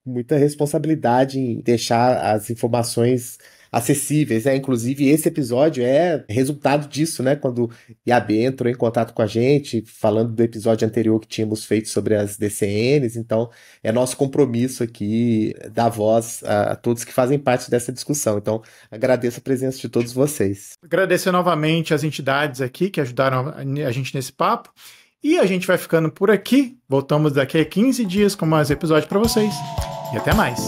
[SPEAKER 6] muita responsabilidade em deixar as informações acessíveis, né? Inclusive esse episódio é resultado disso, né? Quando o IAB entrou em contato com a gente, falando do episódio anterior que tínhamos feito sobre as DCNs, então é nosso compromisso aqui dar voz a todos que fazem parte dessa discussão. Então agradeço a presença de todos vocês.
[SPEAKER 1] Agradecer novamente as entidades aqui que ajudaram a gente nesse papo. E a gente vai ficando por aqui. Voltamos daqui a 15 dias com mais episódios para vocês. E até mais.